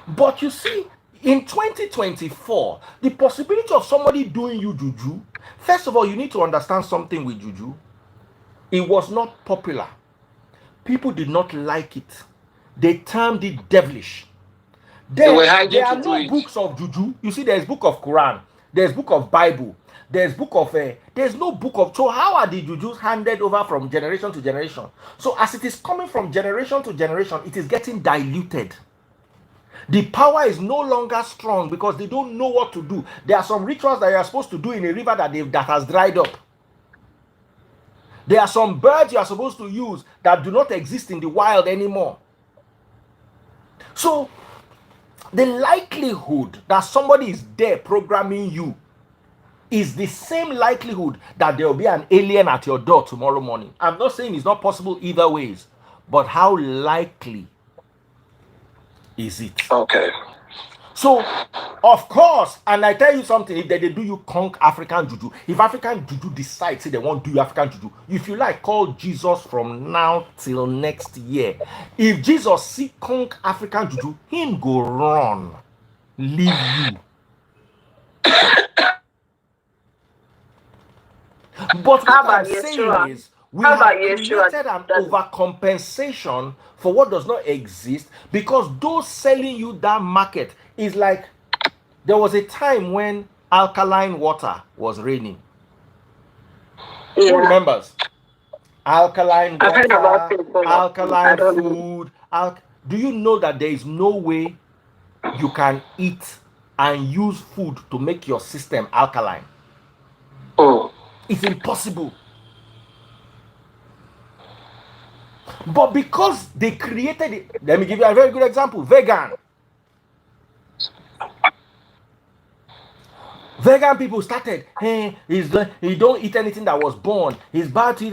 But you see, in 2024, the possibility of somebody doing you juju, first of all, you need to understand something with juju. It was not popular. People did not like it. They termed it devilish. There are no books of juju. You see, there's book of Quran, there's book of Bible, there's no book of. So how are the jujus handed over from generation to generation? So as it is coming from generation to generation, it is getting diluted. The power is no longer strong because they don't know what to do. There are some rituals that you are supposed to do in a river that has dried up. There are some birds you are supposed to use that do not exist in the wild anymore. So the likelihood that somebody is there programming you is the same likelihood that there will be an alien at your door tomorrow morning. I'm not saying it's not possible either ways, but how likely is it? Okay. So, of course, and I tell you something, if they do you conk African juju, if African juju decide say they won't do African juju, if you like, call Jesus from now till next year. If Jesus see conk African juju, him go run, leave you. But what I'm saying is, we have created an overcompensation for what does not exist because those selling you that market is like, there was a time when alkaline water was raining. Yeah. Who remembers? Alkaline water, alkaline food. Do you know that there is no way you can eat and use food to make your system alkaline? Oh. It's impossible. But because they created it, let me give you a very good example. Vegan people started, hey, he don't eat anything that was born. He's bad to eat.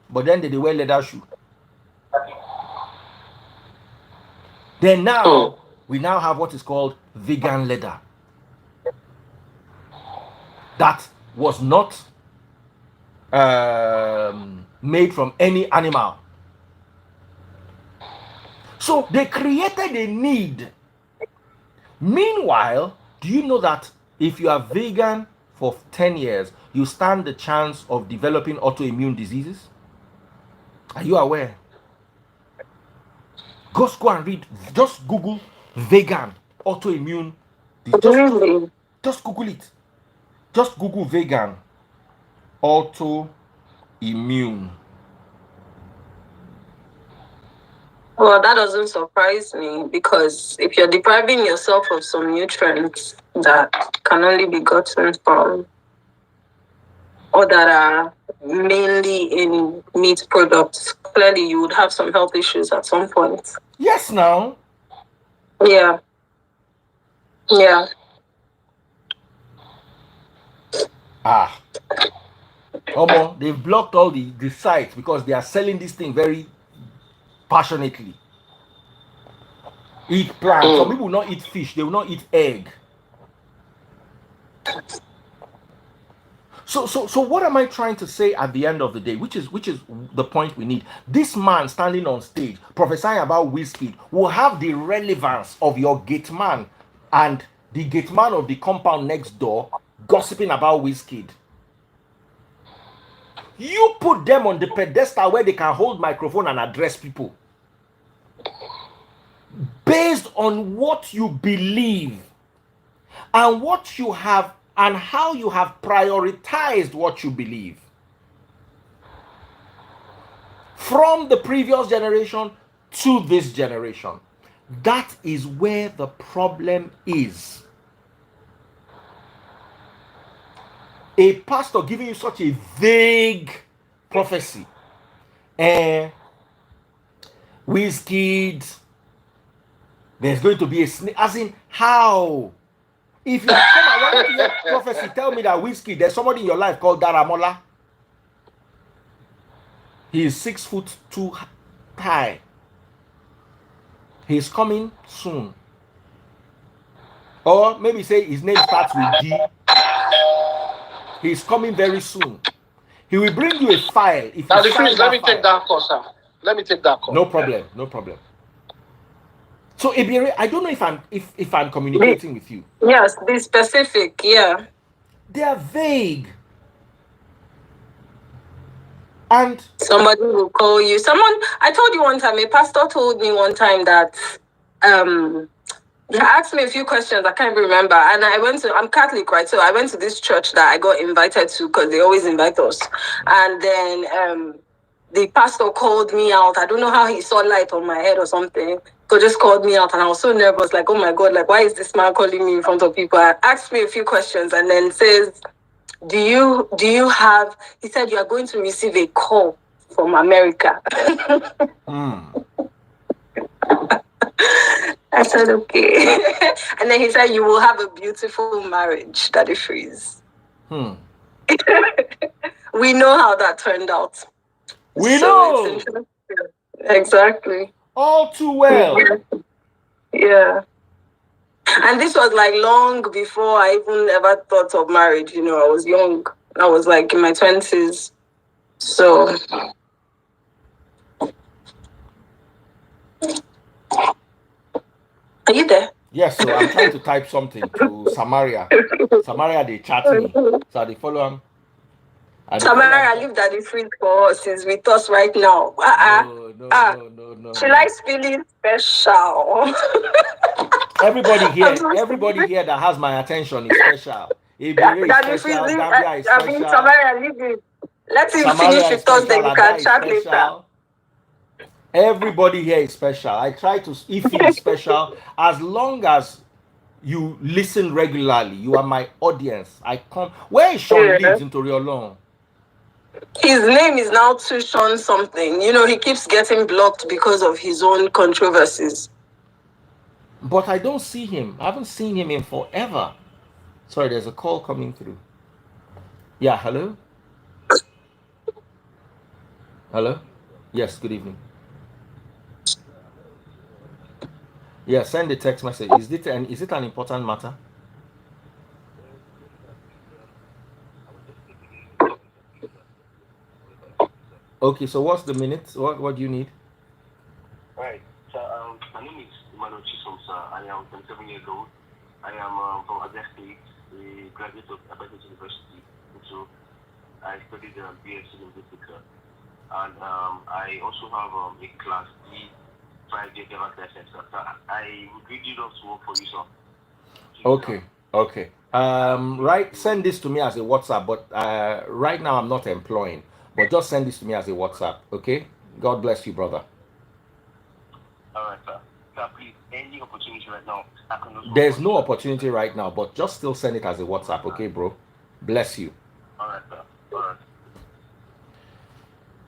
But then they wear leather shoe. Then now, we now have what is called vegan leather. That was not made from any animal. So they created a need. Meanwhile, do you know that if you are vegan for 10 years, you stand the chance of developing autoimmune diseases? Are you aware? Go and read. Just Google vegan autoimmune disease. Just Google it. Just Google vegan autoimmune. Well, that doesn't surprise me because if you're depriving yourself of some nutrients that can only be gotten from or that are mainly in meat products, clearly you would have some health issues at some point. Yes, now. Yeah. Yeah. They've blocked all the sites because they are selling this thing very passionately. Eat plants. Some people will not eat fish, they will not eat egg. So what am I trying to say at the end of the day, which is the point we need? This man standing on stage prophesying about Wizkid will have the relevance of your gate man and the gate man of the compound next door gossiping about Wizkid. You put them on the pedestal where they can hold microphone and address people based on what you believe and what you have and how you have prioritized what you believe. From the previous generation to this generation. That is where the problem is. A pastor giving you such a vague prophecy. Wizkid, there's going to be a snake. As in, how? If you come and want to hear prophecy, tell me that Wizkid, there's somebody in your life called Daramola. He is 6'2" high. He's coming soon. Or maybe say his name starts with D. He's coming very soon. He will bring you a file. If now, let me take that call, sir. Let me take that call. No problem. No problem. So, Ebere, I don't know if I'm communicating with you. Yes, be specific. Yeah. They are vague. And somebody will call you. I told you one time, a pastor told me one time that he asked me a few questions, I can't even remember. And I'm Catholic, right? So I went to this church that I got invited to because they always invite us. And then the pastor called me out. I don't know how he saw light on my head or something. So just called me out and I was so nervous, like, oh my God, like, why is this man calling me in front of people? Asked me a few questions and then says, do you have, he said, you are going to receive a call from America. I said, okay. And then he said, you will have a beautiful marriage, Daddy Freeze. We know how that turned out. We know. Exactly. All too well. Yeah. And this was like long before I even ever thought of marriage. You know, I was young. I was like in my 20s. So. Are you there? Yes, so I'm trying to type something to Samaria. Samaria, they chat me. So they follow him. Samaria, leave Daddy Free for us. He's with us right now. No. She likes feeling special. Everybody here that has my attention is special. Daddy Free, Samaria, leave him. Let him finish with us, then you can chat later. Everybody here is special. I try to, if he is special, as long as you listen regularly, you are my audience. I come. Where is Sean lives in Toriolong? His name is now Tushon something. You know, he keeps getting blocked because of his own controversies. But I don't see him. I haven't seen him in forever. Sorry, there's a call coming through. Yeah, hello? Hello? Yes, good evening. Yeah, send a text message. Is it an important matter? Okay, so what's the minute? What do you need? Right. So my name is Emmanuel Chisom, sir. I am 27 years old. I am from Abia State, a graduate of Abia University. So I studied BSc linguistics, sir. And I also have a class D 5-year Java license, sir. I would really love to work for you, sir. Okay. Right, send this to me as a WhatsApp, but right now I'm not employing. But just send this to me as a WhatsApp, okay? God bless you, brother. All right, sir. Sir, please, any opportunity right now? There's no opportunity right now, but just still send it as a WhatsApp, okay, bro? Bless you. All right, sir. All right.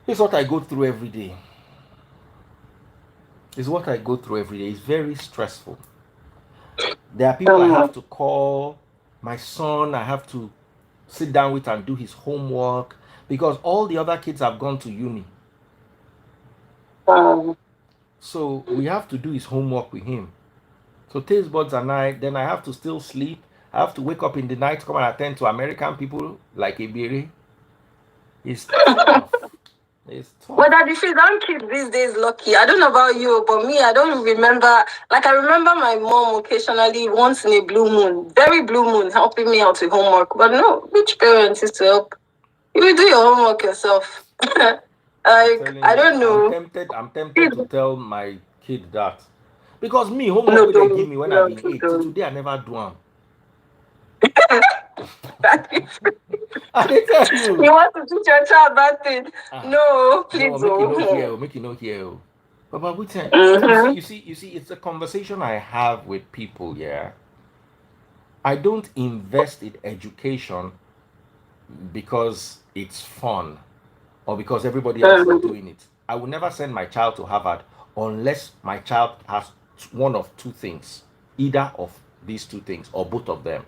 It's what I go through every day. It's very stressful. There are people I have to call. My son, I have to sit down with and do his homework because all the other kids have gone to uni. So we have to do his homework with him. So Taste Buds and then I have to still sleep I have to wake up in the night to come and attend to American people like Ibiri. It's tough. It's tough. But that if you don't keep these days lucky, I don't know about you, but me, I don't remember. Like, I remember my mom occasionally, once in a blue moon, very blue moon, helping me out with homework. But no, which parent is to help? You will do your homework yourself. Like, I don't know. I'm tempted to tell my kid that. Because me, homework they give me when I've been 8. Today I never do them. I tell you. You want to teach your child that thing? No, please don't. Make it no here. But we tell you see, it's a conversation I have with people. Yeah, I don't invest in education because it's fun or because everybody else is doing it. I will never send my child to Harvard unless my child has one of two things, either of these two things or both of them.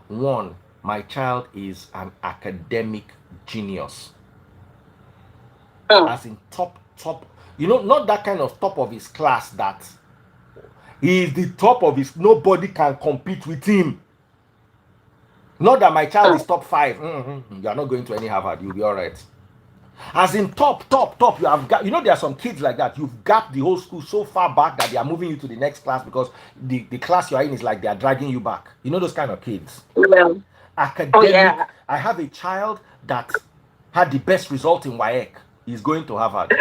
One, my child is an academic genius, as in top, not that kind of top of his class that he is the top of his, nobody can compete with him. Not that my child is top 5. You are not going to any Harvard, you'll be all right. As in top, you have got, there are some kids like that. You've got the whole school so far back that they are moving you to the next class because the class you are in is like they are dragging you back. Those kind of kids. Yeah. Academic. Oh, yeah. I have a child that had the best result in WAEC. He's going to Harvard.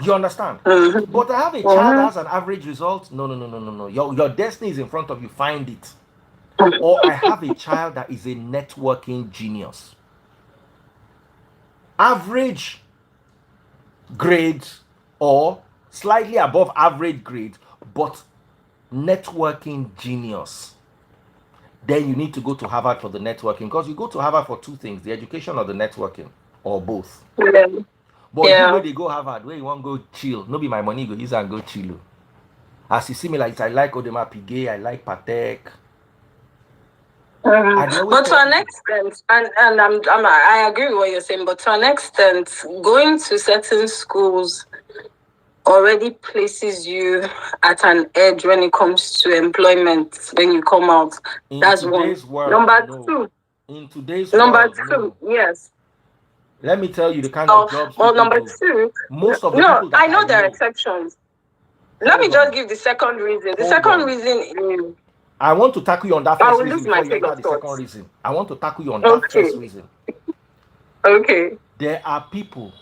You understand? But I have a child that has an average result. No. Your destiny is in front of you. Find it. Or I have a child that is a networking genius. Average grades or slightly above average grades, but networking genius. Then you need to go to Harvard for the networking, because you go to Harvard for two things, the education or the networking, or both. Yeah. But you they go Harvard, where you want to go chill. No be my money, go use and go chill. As you see me, like I like Odema Piguet, I like Patek. But to an extent, and I agree with what you're saying, but to an extent, going to certain schools already places you at an edge when it comes to employment when you come out. That's one. Number two. In today's world, yes. Let me tell you the kind of jobs. Well, number two. Most of the people that I know there are exceptions. Let me just give the second reason. The second reason is. I want to tackle you on that first reason before you enter the second reason. I want to tackle you on that first reason. Okay. There are people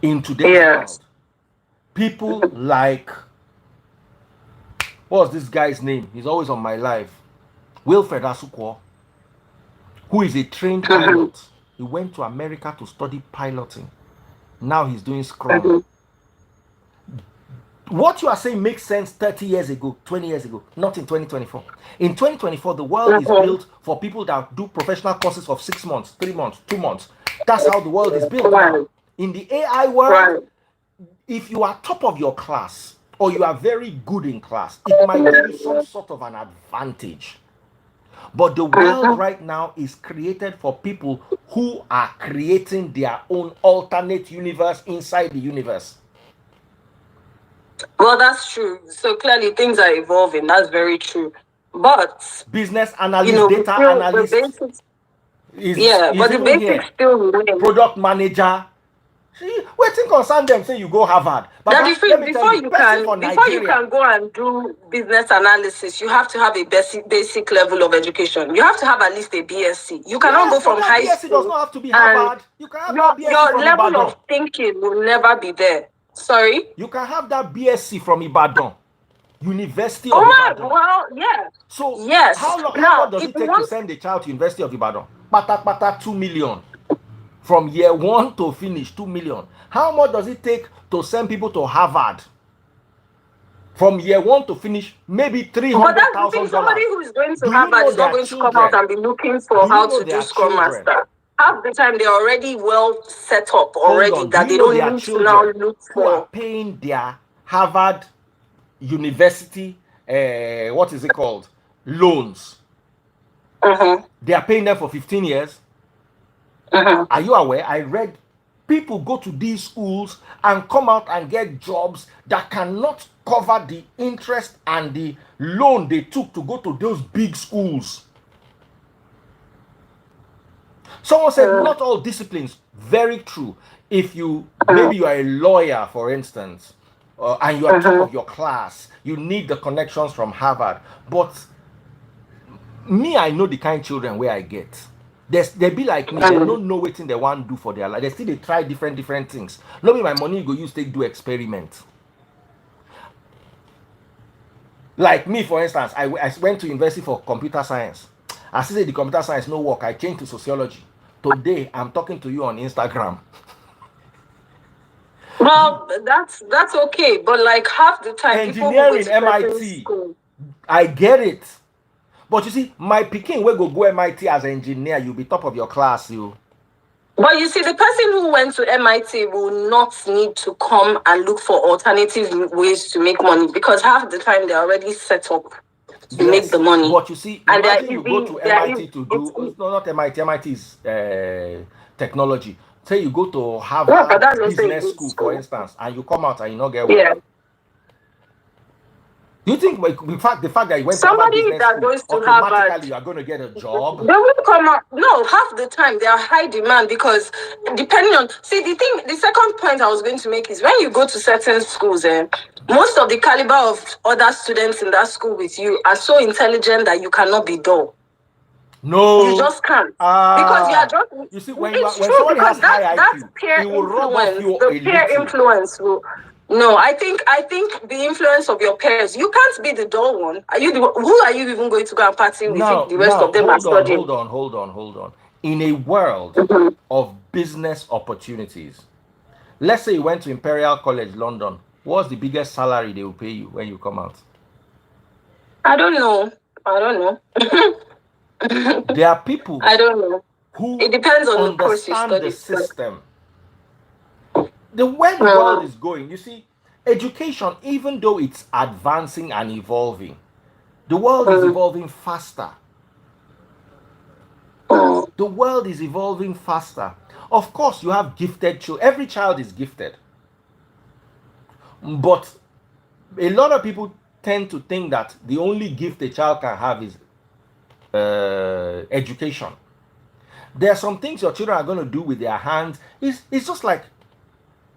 in today's world. People like, what's this guy's name? He's always on my live. Wilfred Asukwo, who is a trained pilot. He went to America to study piloting. Now he's doing Scrum. What you are saying makes sense 30 years ago, 20 years ago, not in 2024. In 2024, the world is built for people that do professional courses of 6 months, 3 months, 2 months. That's how the world is built now. In the AI world, if you are top of your class or you are very good in class, it might give you some sort of an advantage. But the world right now is created for people who are creating their own alternate universe inside the universe. Well, that's true. So clearly things are evolving. That's very true. But business analyst, data analyst. But the basics still remain. Product manager. See, waiting concern them say you go Harvard. But before you can go and do business analysis, you have to have a basic level of education. You have to have at least a BSc. You cannot go from high BSc does not have to be Harvard. You can have your level of thinking will never be there. Sorry? You can have that BSc from Ibadan. University of Ibadan. Well, yeah. So yes. How long does it take to send a child to University of Ibadan? Pata 2 million. From year 1 to finish, 2 million. How much does it take to send people to Harvard? From year 1 to finish, maybe $300,000. But that's the thing, somebody who is going to Harvard is not going to come out and be looking for how to do Scrum Master. Half the time they're already well set up already that they don't need to now look for. Who are paying their Harvard University, what is it called? Loans. They are paying them for 15 years. Are you aware? I read people go to these schools and come out and get jobs that cannot cover the interest and the loan they took to go to those big schools. Someone said not all disciplines. Very true. If you maybe you are a lawyer, for instance, and you are top of your class, you need the connections from Harvard. But me, I know the kind of children where I get. They be like me. They don't know what they want to do for their life. They still they try different things. No be my money go use take do experiment. Like me, for instance, I went to university for computer science. I say the computer science no work. I changed to sociology. Today, I'm talking to you on Instagram. Well, that's okay, but like half the time, engineering MIT, I get it. But you see, my pikin will go MIT as an engineer, you'll be top of your class, you. But you see, the person who went to MIT will not need to come and look for alternative ways to make money, because half the time they're already set up to make the money. But you see, and imagine you go to MIT to do, no, not MIT, MIT is technology. Say you go to Harvard Business School, for instance, and you come out and you not get work. Yeah. Do you think, in fact, the fact that you went somebody to that goes to Harvard, you are going to get a job? They will come out. No, half the time they are high demand, because depending on, see, the second point I was going to make is when you go to certain schools, most of the caliber of other students in that school with you are so intelligent that you cannot be dull. No, you just can't, because you are just. You see, when somebody has high IQ, peer it will rub off you the peer influence will. No, I think the influence of your peers. You can't be the dull one. Who are you even going to go and party with? The rest of them are studying. Hold on. In a world of business opportunities, let's say you went to Imperial College London. What's the biggest salary they will pay you when you come out? I don't know. There are people. I don't know. Who it depends on understand the system. The way the world is going, you see, education, even though it's advancing and evolving, the world is evolving faster. The world is evolving faster. Of course, you have gifted children. Every child is gifted. But a lot of people tend to think that the only gift a child can have is education. There are some things your children are going to do with their hands. It's just like,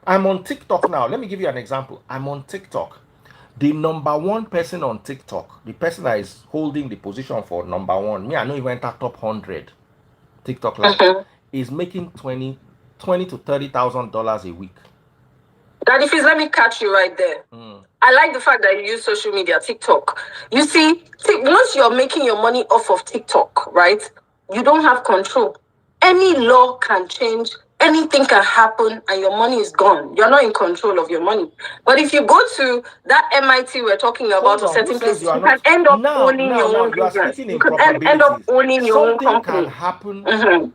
I'm on TikTok now. Let me give you an example. I'm on TikTok. The number one person on TikTok, the person that is holding the position for number one, me, I know he went at top 100 TikTok live, is making $20,000 to $30,000 a week. Daddy Fizz, let me catch you right there. I like the fact that you use social media, TikTok. You see, once you're making your money off of TikTok, right, you don't have control. Any law can change. Anything can happen and your money is gone. You're not in control of your money. But if you go to that MIT we're talking about, or certain places, you can end up owning your own business. You can end up owning your own company. Something can happen.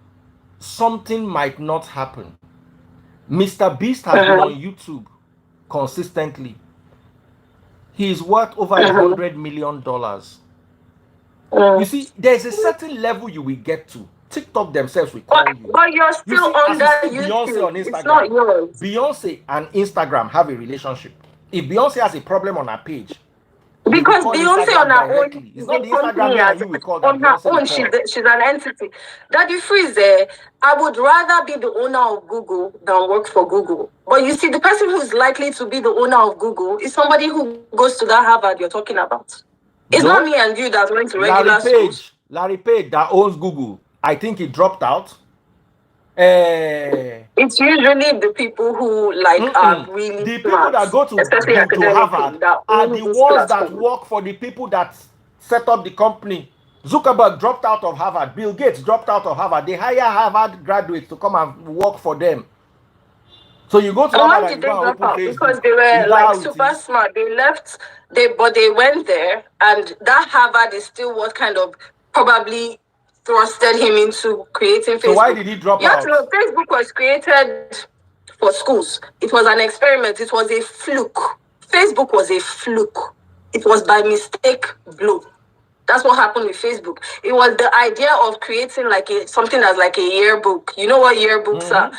Something might not happen. Mr. Beast has been on YouTube consistently. He is worth over $100 million. You see, there's a certain level you will get to. TikTok themselves will call you. But you're still under Beyonce on Instagram. It's not yours. Beyonce and Instagram have a relationship. If Beyonce has a problem on her page, because Beyonce on her own, it's not the Instagram you will call that. On her own, she's an entity. Daddy Fizz, I would rather be the owner of Google than work for Google. But you see, the person who's likely to be the owner of Google is somebody who goes to that Harvard you're talking about. It's not me and you that went to regular schools. Larry Page that owns Google, I think he dropped out. It's usually the people who are really the people smart, that go to Harvard are the ones that work for the people that set up the company. Zuckerberg dropped out of Harvard. Bill Gates dropped out of Harvard. They hire Harvard graduates to come and work for them. So you go to Harvard and drop out? Because they were super smart. They left, but they went there, and that Harvard is still what kind of probably thrusted him into creating Facebook. So why did he drop out? You know, Facebook was created for schools. It was an experiment. It was a fluke. Facebook was a fluke. It was by mistake blow. That's what happened with Facebook. It was the idea of creating something that's like a yearbook. You know what yearbooks are?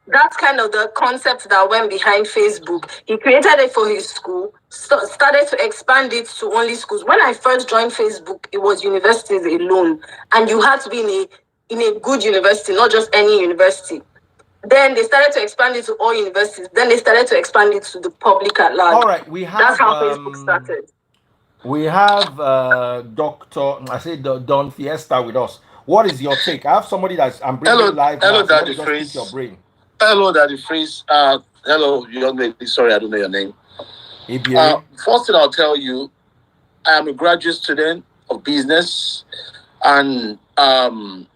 That's kind of the concept that went behind Facebook. He created it for his school. started to expand it to only schools. When I first joined Facebook, it was universities alone, and you had to be in a good university, not just any university. Then they started to expand it to all universities. Then they started to expand it to the public at large. All right, we have. That's how Facebook started. We have Don Fiesta with us. What is your take? I have somebody I'm bringing live. Hello, now, Daddy so Freeze. Your brain. Hello, Daddy Freeze. Hello, young lady. Sorry, I don't know your name. First thing I'll tell you, I am a graduate student of business, and the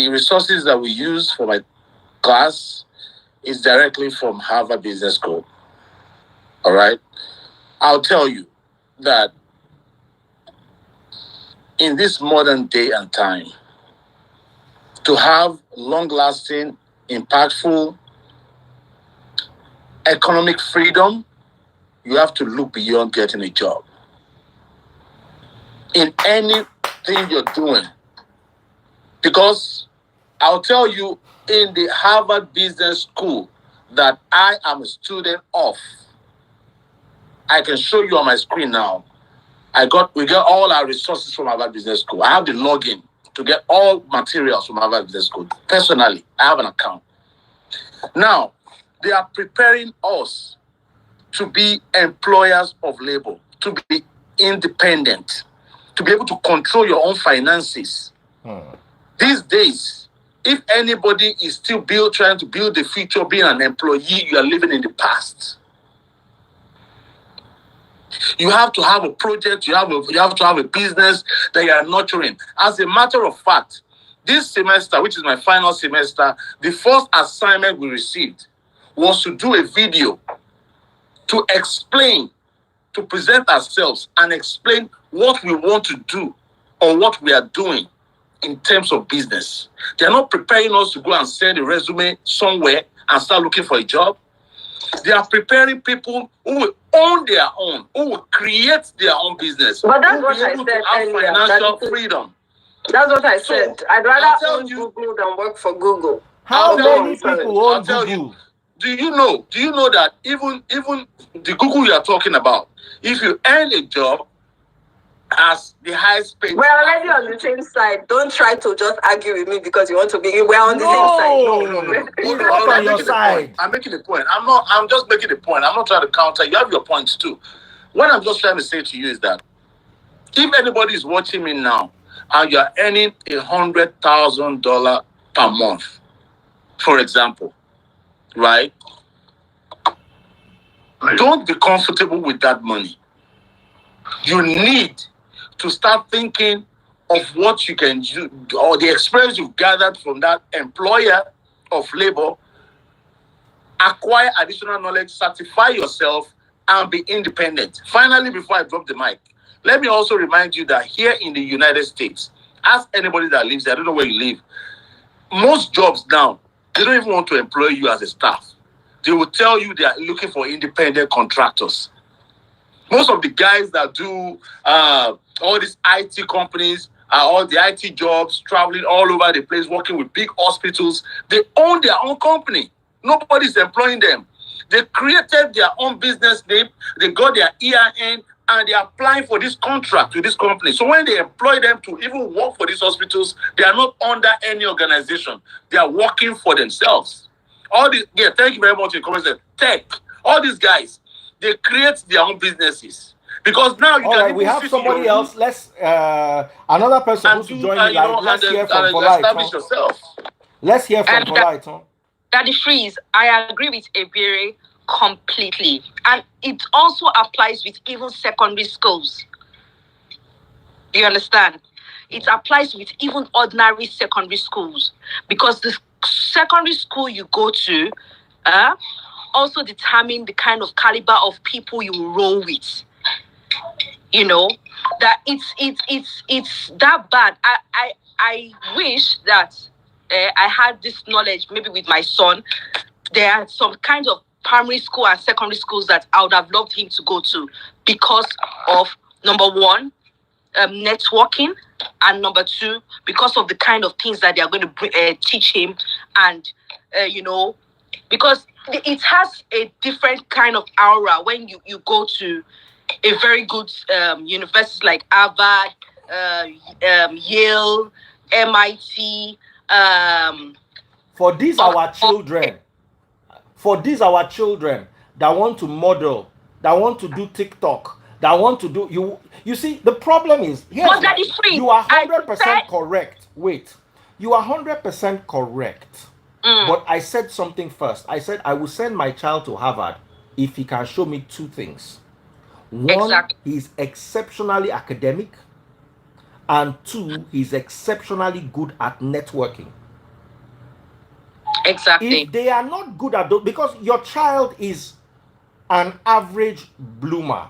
resources that we use for my class is directly from Harvard Business School. All right? I'll tell you that in this modern day and time, to have long-lasting, impactful economic freedom, you have to look beyond getting a job. In anything you're doing. Because I'll tell you, in the Harvard Business School that I am a student of, I can show you on my screen now. We get all our resources from Harvard Business School. I have the login to get all materials from Harvard Business School. Personally, I have an account. Now, they are preparing us to be employers of labor, to be independent, to be able to control your own finances. These days, if anybody is still trying to build the future, being an employee, you are living in the past. You have to have a project, you have to have a business that you are nurturing. As a matter of fact, this semester, which is my final semester, the first assignment we received was to do a video to explain, to present ourselves and explain what we want to do or what we are doing in terms of business. They are not preparing us to go and send a resume somewhere and start looking for a job. They are preparing people who will own their own, who will create their own business. But that's what I said earlier. Financial freedom. That's what I said. So, I'd rather own Google than work for Google. How many people own Google? Do you know that even the Google you are talking about, if you earn a job as the highest paid, we're already on the same side. Don't try to just argue with me because you want to be. We're on the same side. No. He's not on your side. I'm making a point. I'm just making a point. I'm not trying to counter. You have your points too. What I'm just trying to say to you is that if anybody is watching me now and you're earning $100,000 per month, for example, right? Don't be comfortable with that money. You need to start thinking of what you can do or the experience you've gathered from that employer of labor, acquire additional knowledge, certify yourself, and be independent. Finally, before I drop the mic, let me also remind you that here in the United States, ask anybody that lives there, I don't know where you live, most jobs now, they don't even want to employ you as a staff. They will tell you they are looking for independent contractors. Most of the guys that do all these IT companies, all the IT jobs, traveling all over the place, working with big hospitals, they own their own company. Nobody's employing them. They created their own business name, they got their EIN, and they are applying for this contract with this company. So when they employ them to even work for these hospitals, they are not under any organization. They are working for themselves. Thank you very much for your comments. Tech, all these guys, they create their own businesses. Because now you can we have somebody else. Let's another person who's joining live. Let's hear from Polite. Let's hear from Polite. Daddy Freeze, I agree with Ebere completely. And it also applies with even secondary schools. Do you understand? It applies with even ordinary secondary schools. Because the secondary school you go to also determine the kind of caliber of people you roll with. You know, that it's that bad. I wish that I had this knowledge maybe with my son. There are some kinds of primary school and secondary schools that I would have loved him to go to because of, number one, networking, and number two, because of the kind of things that they are going to teach him, and because it has a different kind of aura when you go to a very good universities like Harvard, Yale, MIT. For these our children, that want to model, that want to do TikTok, that want to do you see the problem is here. You are 100% correct. Wait, you are 100% correct. But I said something first. I said I will send my child to Harvard if he can show me two things. One, he's exceptionally academic, and two, he's exceptionally good at networking. Exactly. If they are not good at those, because your child is an average bloomer,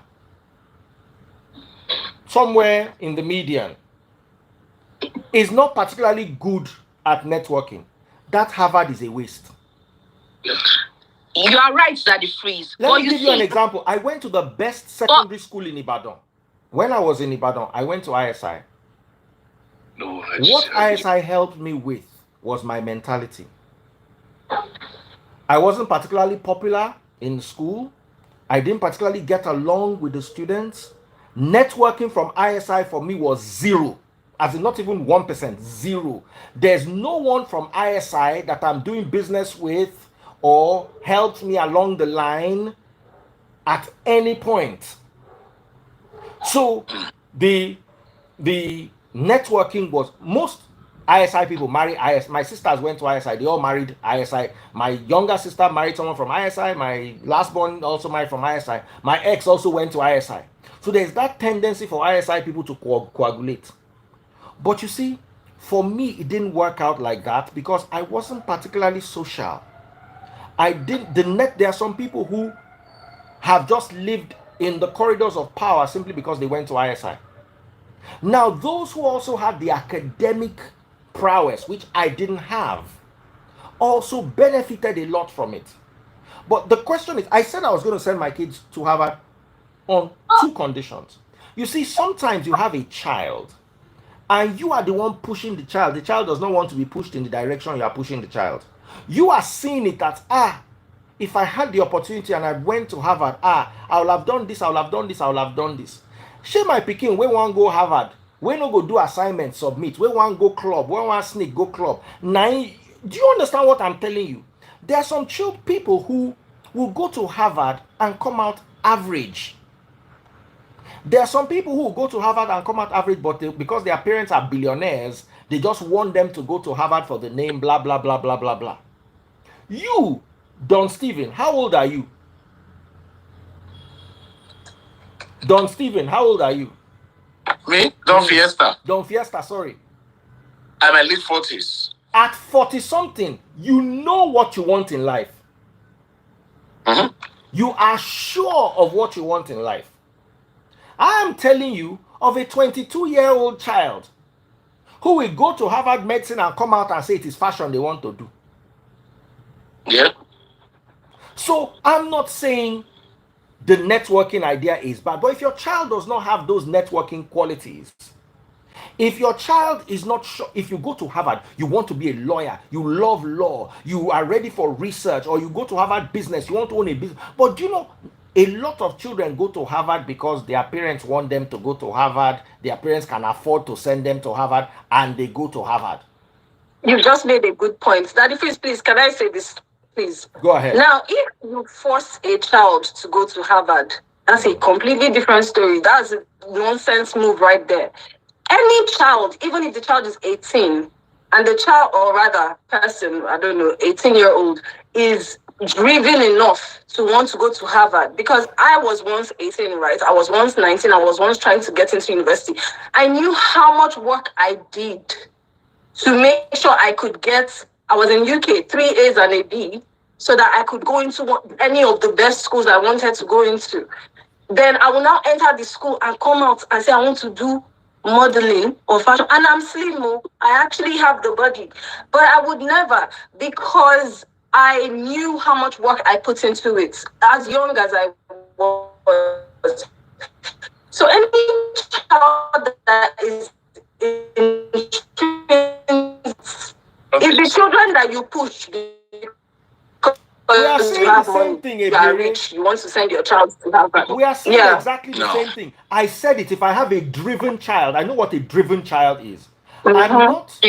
somewhere in the median, is not particularly good at networking, that Harvard is a waste. You are right, Daddy Freeze. Let me give you an example. I went to the best secondary school in Ibadan. When I was in Ibadan, I went to ISI. What ISI helped me with was my mentality. I wasn't particularly popular in school. I didn't particularly get along with the students. Networking from ISI for me was zero. As in not even 1%, zero. There's no one from ISI that I'm doing business with or helped me along the line at any point. So the networking was, most ISI people marry ISI. My sisters went to ISI. They all married ISI. My younger sister married someone from ISI. My last born also married from ISI. My ex also went to ISI. So there's that tendency for ISI people to coagulate. But you see, for me, it didn't work out like that because I wasn't particularly social. There are some people who have just lived in the corridors of power simply because they went to ISI. Now, those who also had the academic prowess, which I didn't have, also benefited a lot from it. But the question is, I said I was going to send my kids to Harvard on two conditions. You see, sometimes you have a child and you are the one pushing the child. The child does not want to be pushed in the direction you are pushing the child. You are seeing it that, if I had the opportunity and I went to Harvard, I would have done this, I would have done this, I would have done this. Shey my pikin, we want go Harvard, we no go do assignment, submit, we want go club, we want sneak, go club. Now, do you understand what I'm telling you? There are some people who will go to Harvard and come out average. There are some people who will go to Harvard and come out average, but because their parents are billionaires, they just want them to go to Harvard for the name, blah, blah, blah, blah, blah, blah. You, Don Steven, how old are you? Don Steven, how old are you? Me? Don Fiesta. Don Fiesta, sorry. I'm in late 40s. At 40 something, you know what you want in life. Mm-hmm. You are sure of what you want in life. I am telling you of a 22-year-old child who will go to Harvard Medicine and come out and say it is fashion they want to do. Yeah. So I'm not saying the networking idea is bad, but if your child does not have those networking qualities, if your child is not sure, if you go to Harvard, you want to be a lawyer, you love law, you are ready for research, or you go to Harvard business, you want to own a business. But do you know, a lot of children go to Harvard because their parents want them to go to Harvard, their parents can afford to send them to Harvard, and they go to Harvard. You just made a good point. Daddy Freeze, please, can I say this, please? Go ahead. Now, if you force a child to go to Harvard, that's a completely different story. That's a nonsense move right there. Any child, even if the child is 18, and the child, or rather person, 18-year-old, is driven enough to want to go to Harvard, because I was once 18, right? I was once 19, I was once trying to get into university. I knew how much work I did to make sure I could get, I was in UK, 3 A's and a B, so that I could go into any of the best schools I wanted to go into. Then I will now enter the school and come out and say I want to do modeling or fashion, and I'm slim. I actually have the body, but I would never, because I knew how much work I put into it as young as I was. So any child that is in it's the children that you push. We are saying have money, you are rich, you want to send your child to Harvard. We are saying exactly the same thing. I said it. If I have a driven child, I know what a driven child is. I'm not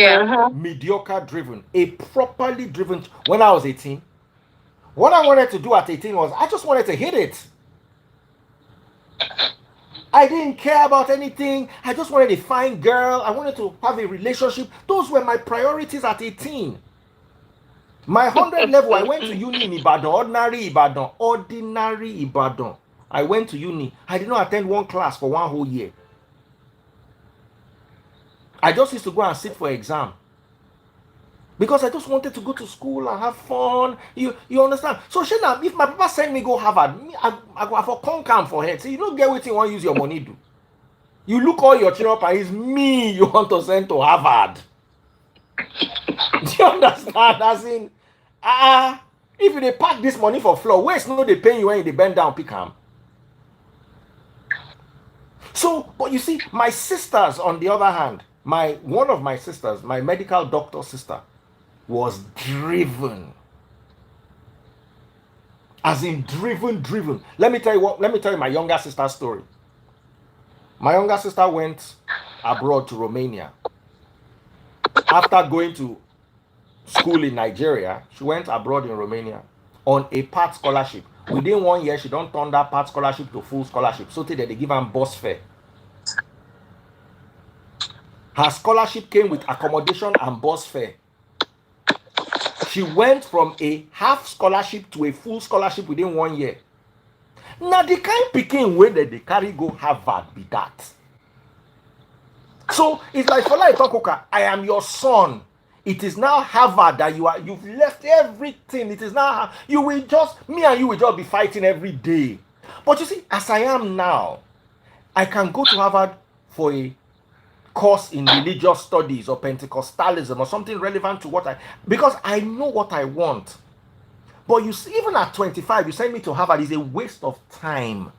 mediocre driven, a properly driven. When I was 18, what I wanted to do at 18 was I just wanted to hit it. I didn't care about anything. I just wanted a fine girl. I wanted to have a relationship. Those were my priorities at 18. My 100 level, I went to uni in Ibadan, ordinary Ibadan. I went to uni. I did not attend one class for one whole year. I just used to go and sit for exam. Because I just wanted to go to school and have fun. You understand? So Shana, if my papa send me go Harvard, I go for concam for head. So you don't get what you want to use your money do. You look all your children up and it's me you want to send to Harvard. Do you understand? As in, if they pack this money for floor, where's no they pay you when they bend down pick them? So, but you see, my sisters, on the other hand, one of my sisters, my medical doctor sister, was driven. As in driven. Let me tell you my younger sister's story. My younger sister went abroad to Romania. After going to school in Nigeria, she went abroad in Romania on a part scholarship. Within 1 year, she don't turn that part scholarship to full scholarship. So that they give her bus fare. Her scholarship came with accommodation and bus fare. She went from a half scholarship to a full scholarship within 1 year. Now the kind picking way that they carry go Harvard be that. So it's like for like I am your son. It is now Harvard that you've left everything. It is now me and you will just be fighting every day. But you see, as I am now, I can go to Harvard for a course in religious studies or Pentecostalism or something relevant to because I know what I want. But you see, even at 25, you send me to Harvard is a waste of time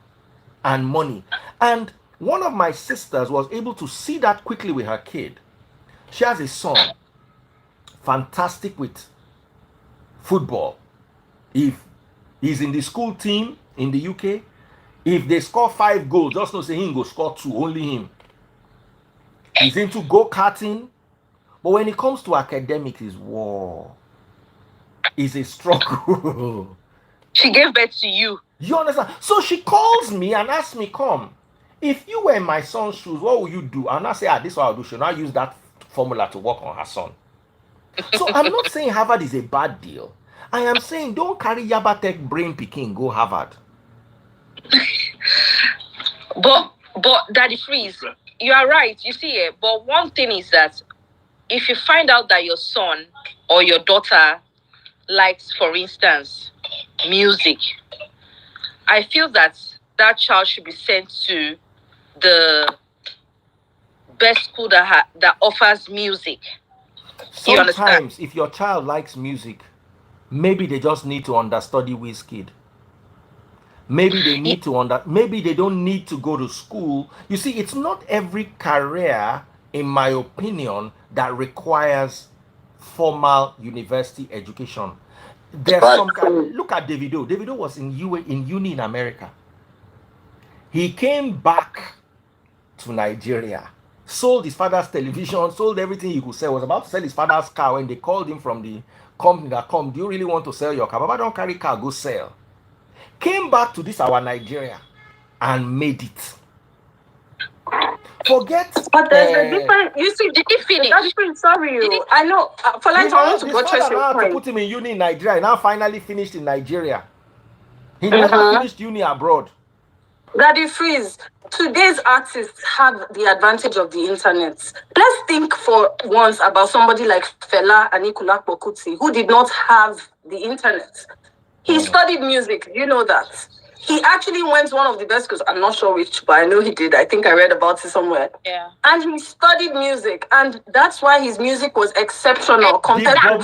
and money. And one of my sisters was able to see that quickly with her kid. She has a son, fantastic with football. If he's in the school team in the UK, if they score 5 goals, just know say he go score 2, only him. He's into go-karting, but when it comes to academics, it's war. It's a struggle. She gave birth to you. You understand? So she calls me and asks me, come, if you were in my son's shoes, what would you do? And I say, this is what I'll do. She'll not use that formula to work on her son. So I'm not saying Harvard is a bad deal. I am saying don't carry Yabatek brain picking, go Harvard. But Daddy Freeze, you are right. You see, but one thing is that if you find out that your son or your daughter likes, for instance, music, I feel that child should be sent to the best school that offers music. Sometimes, if your child likes music, maybe they just need to understudy Wizkid. Maybe they need maybe they don't need to go to school. You see, it's not every career, in my opinion, that requires formal university education. There's look at Davido. Davido was in uni in America. He came back to Nigeria, sold his father's television, sold everything he could sell, was about to sell his father's car when they called him from the company that do you really want to sell your car? Baba, don't carry car, go sell. Came back to our Nigeria and made it. Forget. But there's a different. You see, did he finish? Sorry, I know. For like, I want to go to put him in uni in Nigeria. Now finally finished in Nigeria. He never finished uni abroad. Daddy Freeze. Today's artists have the advantage of the internet. Let's think for once about somebody like Fela Anikulapo Kuti, who did not have the internet. He studied music. You know that. He actually went to one of the best schools. I'm not sure which, but I know he did. I think I read about it somewhere. Yeah. And he studied music. And that's why his music was exceptional compared to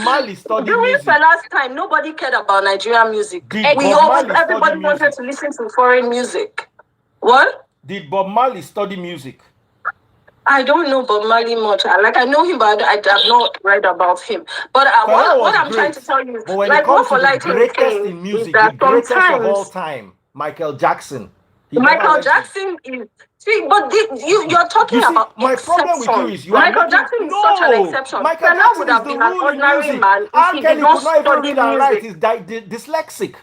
during Fela's time, nobody cared about Nigerian music. Everybody wanted to listen to foreign music. What? Did Bob Marley study music? I don't know Bob Marley much. I know him, but I have not read about him. But what I'm trying to tell you is, but when it like comes what to the Folaito is greatest saying in is music, the that greatest of all sometimes time, Michael Jackson. Michael Jackson is but you're talking about my problem with you exception. is Michael Jackson is such an exception. Michael Fela Jackson would is have the been an rule in ordinary music. man if R. he did Kelly not could not even study read and write. music. He's dyslexic.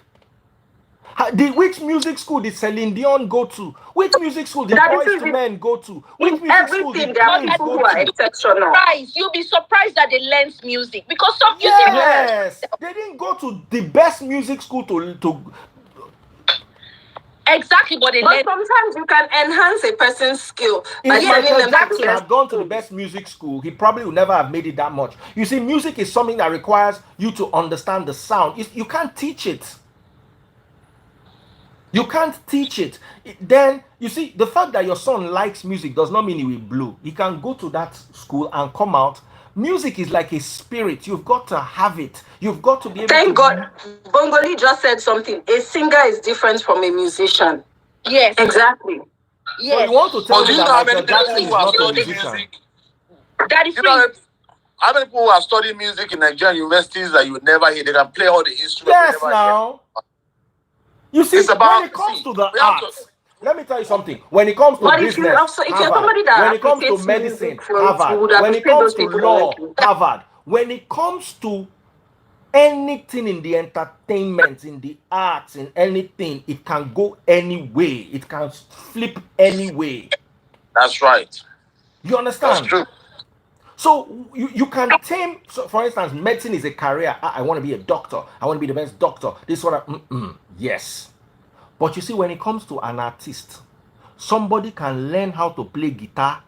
Which music school did Celine Dion go to? Which music school did That Boys is to Men go to? Which in music school everything, did there are Prince people go who are to? exceptional. You'll be surprised that they learn music because some music. Yes, they didn't go to the best music school to. Exactly, but sometimes you can enhance a person's skill by If sending Michael them to the Jackson best had gone to the school. best music school, he probably would never have made it that much. You see, music is something that requires you to understand the sound. You can't teach it. You can't teach it. Then, you see, the fact that your son likes music does not mean he will blow. He can go to that school and come out. Music is like a spirit. You've got to have it. You've got to be able to. Thank God, Bongoli just said something. A singer is different from a musician. Yes. Exactly. Yes. So you want to tell me that Michael Jackson is not a musician? How many people who have studied music in Nigerian universities that you would never hear? They can play all the instruments. Yes, now. You see, when it comes to the arts, let me tell you something. When it comes to business, Harvard. When it comes to medicine, Harvard. When it comes to law, Harvard. When it comes to anything in the entertainment, in the arts, in anything, it can go any way. It can flip any way. That's right. You understand? That's true. So you can tame. So for instance, medicine is a career. I want to be a doctor. I want to be the best doctor. This one. Yes. But you see, when it comes to an artist, somebody can learn how to play guitar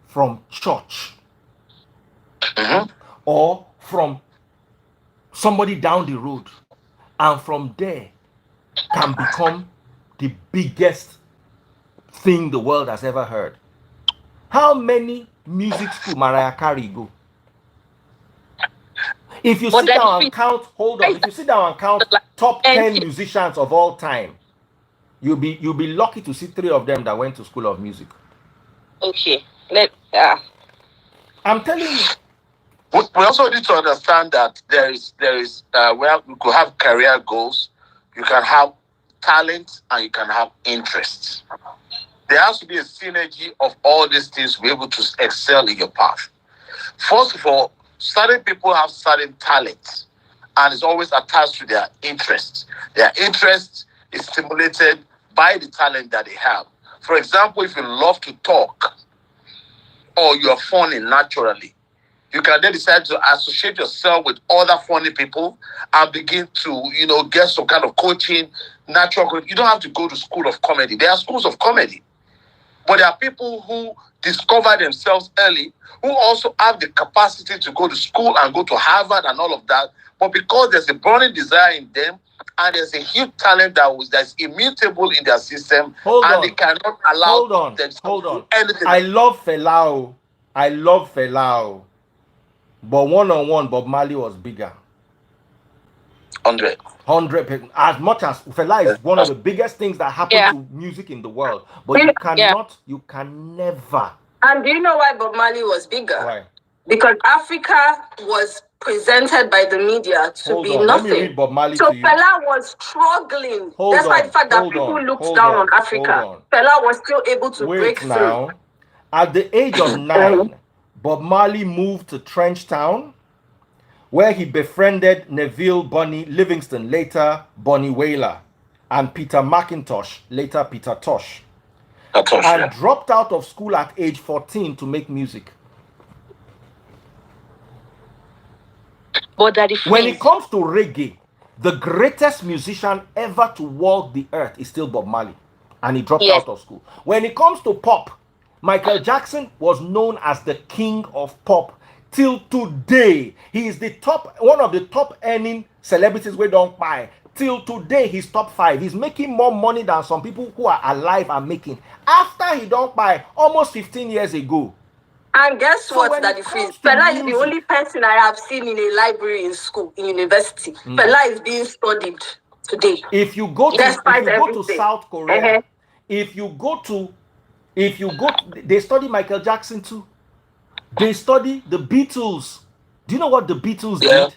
from church, or from somebody down the road, and from there can become the biggest thing the world has ever heard. How many music school Mariah Carey go? If you sit down and count, if you sit down and count top 10 musicians of all time, you'll be lucky to see 3 of them that went to School of Music. Okay. I'm telling you. We also need to understand that there is where you could have career goals, you can have talent, and you can have interests. There has to be a synergy of all these things to be able to excel in your path. First of all, certain people have certain talents, and it's always attached to their interests. Their interest is stimulated by the talent that they have. For example, if you love to talk, or you're funny naturally, you can then decide to associate yourself with other funny people and begin to, get some kind of coaching, natural coaching. You don't have to go to school of comedy. There are schools of comedy. But there are people who discover themselves early, who also have the capacity to go to school and go to Harvard and all of that. But because there's a burning desire in them, and there's a huge talent that's immutable in their system, they cannot allow them to do anything. I love Fela. But one-on-one, Bob Marley was bigger. 100%. As much as Fela is one of the biggest things that happened to music in the world. But you can never. And do you know why Bob Marley was bigger? Why? Because Africa was presented by the media to be nothing. Let me read Bob Marley so to you. Fela was struggling. That's why the fact that people looked down on Africa. Fela was still able to break through. At the age of 9, Bob Marley moved to Trenchtown, where he befriended Neville Bunny Livingston, later Bunny Wailer, and Peter McIntosh, later Peter Tosh, and dropped out of school at age 14 to make music. But when it comes to reggae, the greatest musician ever to walk the earth is still Bob Marley, and he dropped out of school. When it comes to pop, Michael Jackson was known as the king of pop. Till today, he is one of the top earning celebrities we don't buy. Till today, he's top 5. He's making more money than some people who are alive are making. After he don't buy almost 15 years ago. And guess what, Daddy Freeze? Fela is the only person I have seen in a library in school, in university. Fela is being studied today. If you go to South Korea, if you go to If you go, they study Michael Jackson too. They study the Beatles. Do you know what the Beatles did?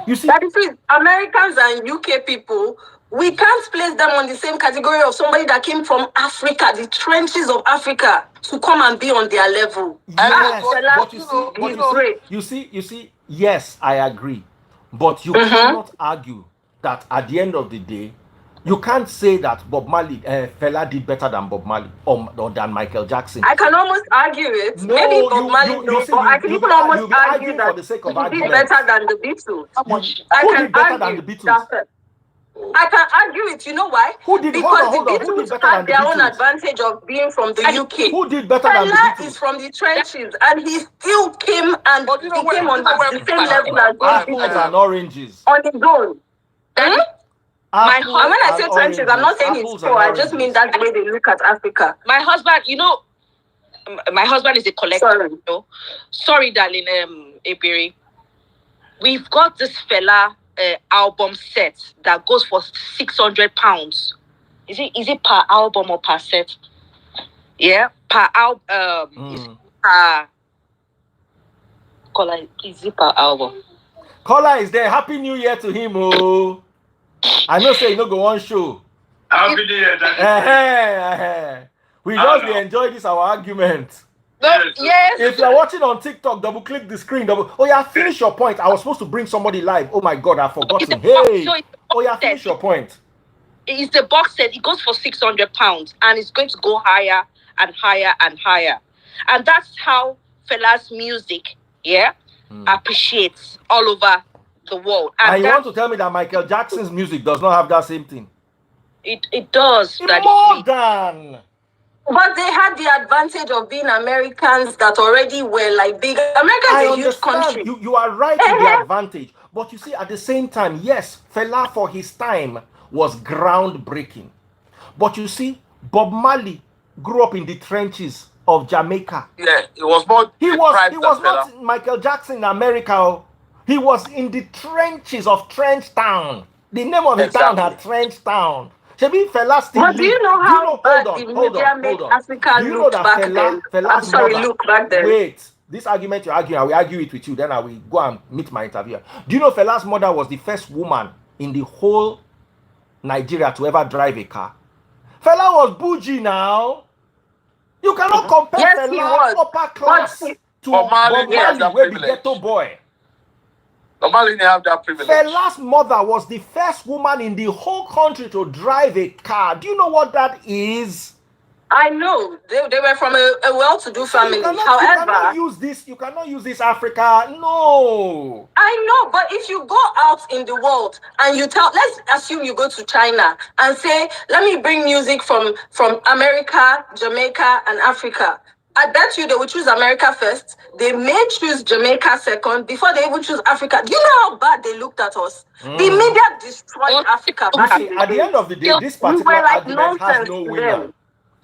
You see, that is it. Americans and UK people, we can't place them on the same category of somebody that came from Africa, the trenches of Africa, to come and be on their level. Yes, but you see, yes, I agree. But you cannot argue that at the end of the day, you can't say that Bob Marley, Fela did better than Bob Marley or than Michael Jackson. I can almost argue it. No, maybe Bob Marley knows, but I can even almost argue that for the sake of he did better than the Beatles. Who did better than the Beatles? I can argue it. You know why? Because the Beatles had their own advantage of being from the UK. Who did better than the Beatles? Fela is from the trenches, and he still came and he came on the same level as those Apples and oranges on his own. And when I say trenches, I'm not saying he's poor. I just mean that's the way they look at Africa. My husband, my husband is a collector. Sorry, darling, Ebere. We've got this Fela album set that goes for £600. Is it per album or per set? Yeah, per album. Caller, is it per album? Caller is there. Happy New Year to him, oh. I know say you no go on show. Happy New Year. We just enjoy this our argument. Yes. If you're watching on TikTok, double click the screen. Oh yeah, finish your point. I was supposed to bring somebody live. Oh my God, I've forgotten. Hey. Oh yeah, finish your point. It's the box set. It goes for £600, and it's going to go higher and higher and higher. And that's how Fela's music, appreciates all over the world. And you want to tell me that Michael Jackson's music does not have that same thing? It does. More than. But they had the advantage of being Americans that already were like big. America is a huge country. You are right in the advantage. But you see, at the same time, yes, Fela for his time was groundbreaking. But you see, Bob Marley grew up in the trenches of Jamaica. Yeah, it was more. He was not Michael Jackson in America. He was in the trenches of Trench Town. The name of the town had Trench Town. Shebi Fela still. But do you know how bad the media made Africa look back then? I'm sorry, look back then. Wait, this argument you're arguing, I will argue it with you. Then I will go and meet my interviewer. Do you know Fela's mother was the first woman in the whole Nigeria to ever drive a car? Fela was bougie now. You cannot compare Fela upper class to Bob Marley, where the ghetto boy. Nobody didn't have that privilege. Fela's mother was the first woman in the whole country to drive a car. Do you know what that is? I know. They were from a well-to-do family. You cannot use this Africa. No. I know, but if you go out in the world and let's assume you go to China and say, let me bring music from America, Jamaica, and Africa. I bet you they would choose America first. They may choose Jamaica second before they even choose Africa. Do you know how bad they looked at us? The media destroyed Africa. At the end of the day, this particular argument has no winner.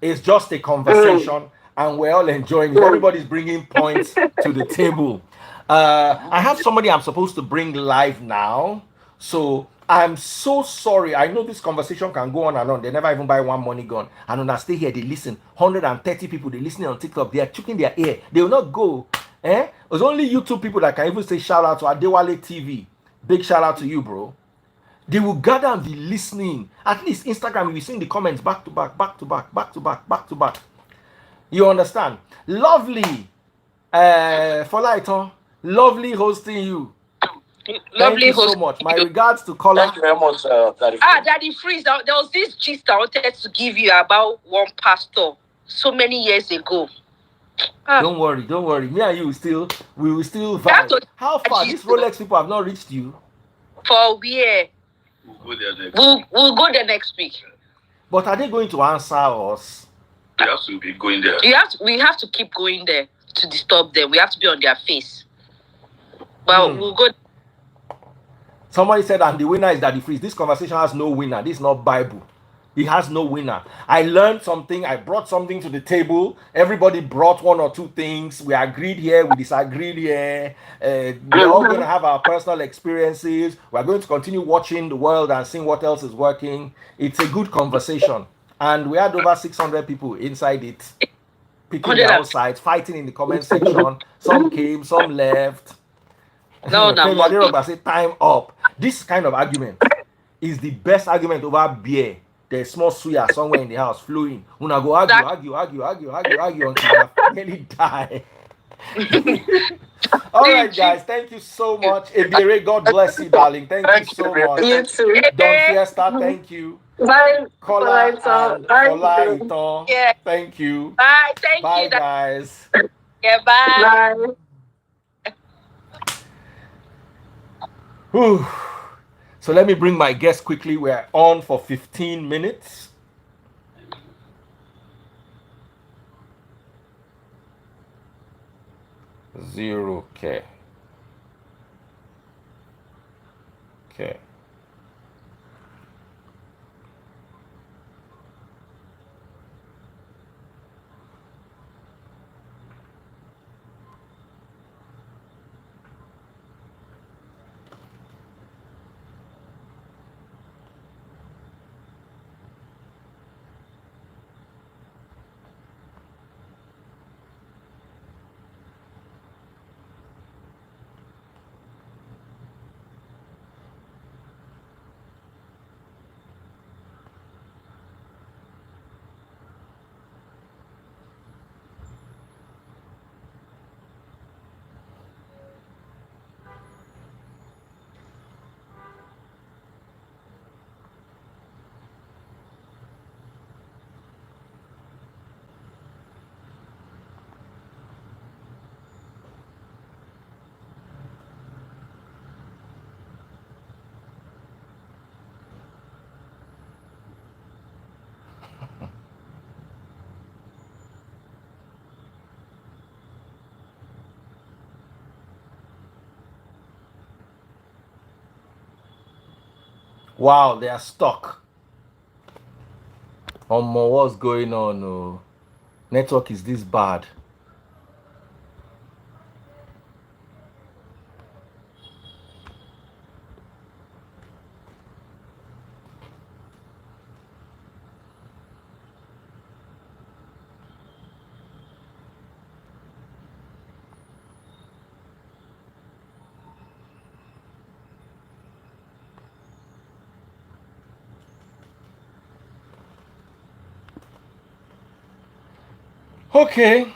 It's just a conversation, and we're all enjoying it. Everybody's bringing points to the table. I have somebody I'm supposed to bring live now, so I'm so sorry. I know this conversation can go on and on. They never even buy one money gun. And when I stay here, they listen. 130 people, they listening on TikTok. They are choking their ear. They will not go. There's only YouTube people that can even say shout out to Adewale TV. Big shout out to you, bro. They will gather and be listening. At least Instagram, you'll be seeing the comments back to back, back to back, back to back, back to back. You understand? Lovely. Folaiton. Lovely hosting you. Thank you so much. My regards to caller. Thank you very much, Daddy. Daddy Freeze. There was this gist I wanted to give you about one pastor so many years ago. Don't worry. Me and you we will still vibe. How far? These Rolex people have not reached you. For where? We'll go there next. We'll go there next week. But are they going to answer us? We have to be going there. We have to keep going there to disturb them. We have to be on their face. But we'll go. Somebody said, and the winner is Daddy Freeze. This conversation has no winner. This is not Bible. It has no winner. I learned something. I brought something to the table. Everybody brought one or two things. We agreed here. We disagreed here. We're all going to have our personal experiences. We're going to continue watching the world and seeing what else is working. It's a good conversation. and we had over 600 people inside it, picking their own sides, fighting in the comment section. Some came, some left. No, no, Femi Aderoba said, time up. This kind of argument is the best argument over beer. There's small suya somewhere in the house flowing. Una go argue until you nearly die. All right, guys. Thank you so much. Ebere, God bless you, darling. Thank you so much. You too. Don Fiesta, thank you. Bye. Kola and Fola Iton, Yeah. thank you. Bye. Thank Bye, you. guys. Yeah, bye. Whew. So let me bring my guest quickly. We're on for 15 minutes. Zero. Okay. Okay. Wow, they are stuck. What's going on? Oh, network is this bad. Okay.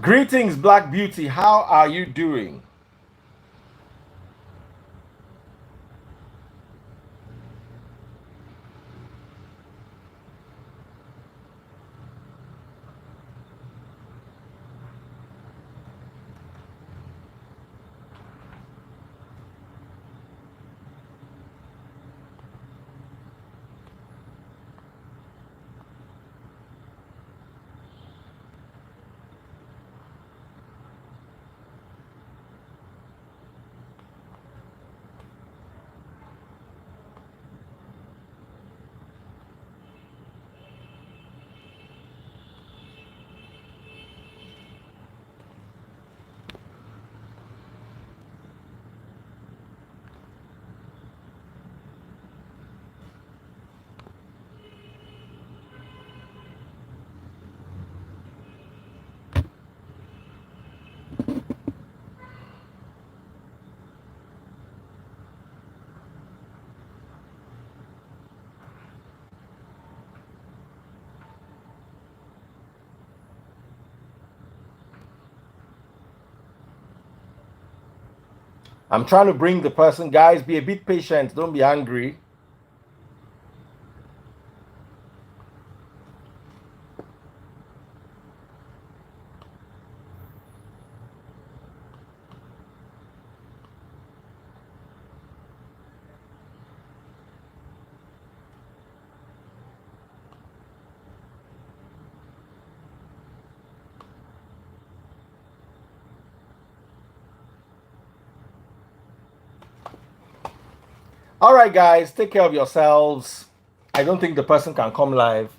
Greetings, Black Beauty. How are you doing? I'm trying to bring the person. Guys, be a bit patient. Don't be angry. All right, guys, take care of yourselves. I don't think the person can come live.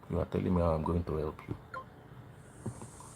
You are telling me how I'm going to help you.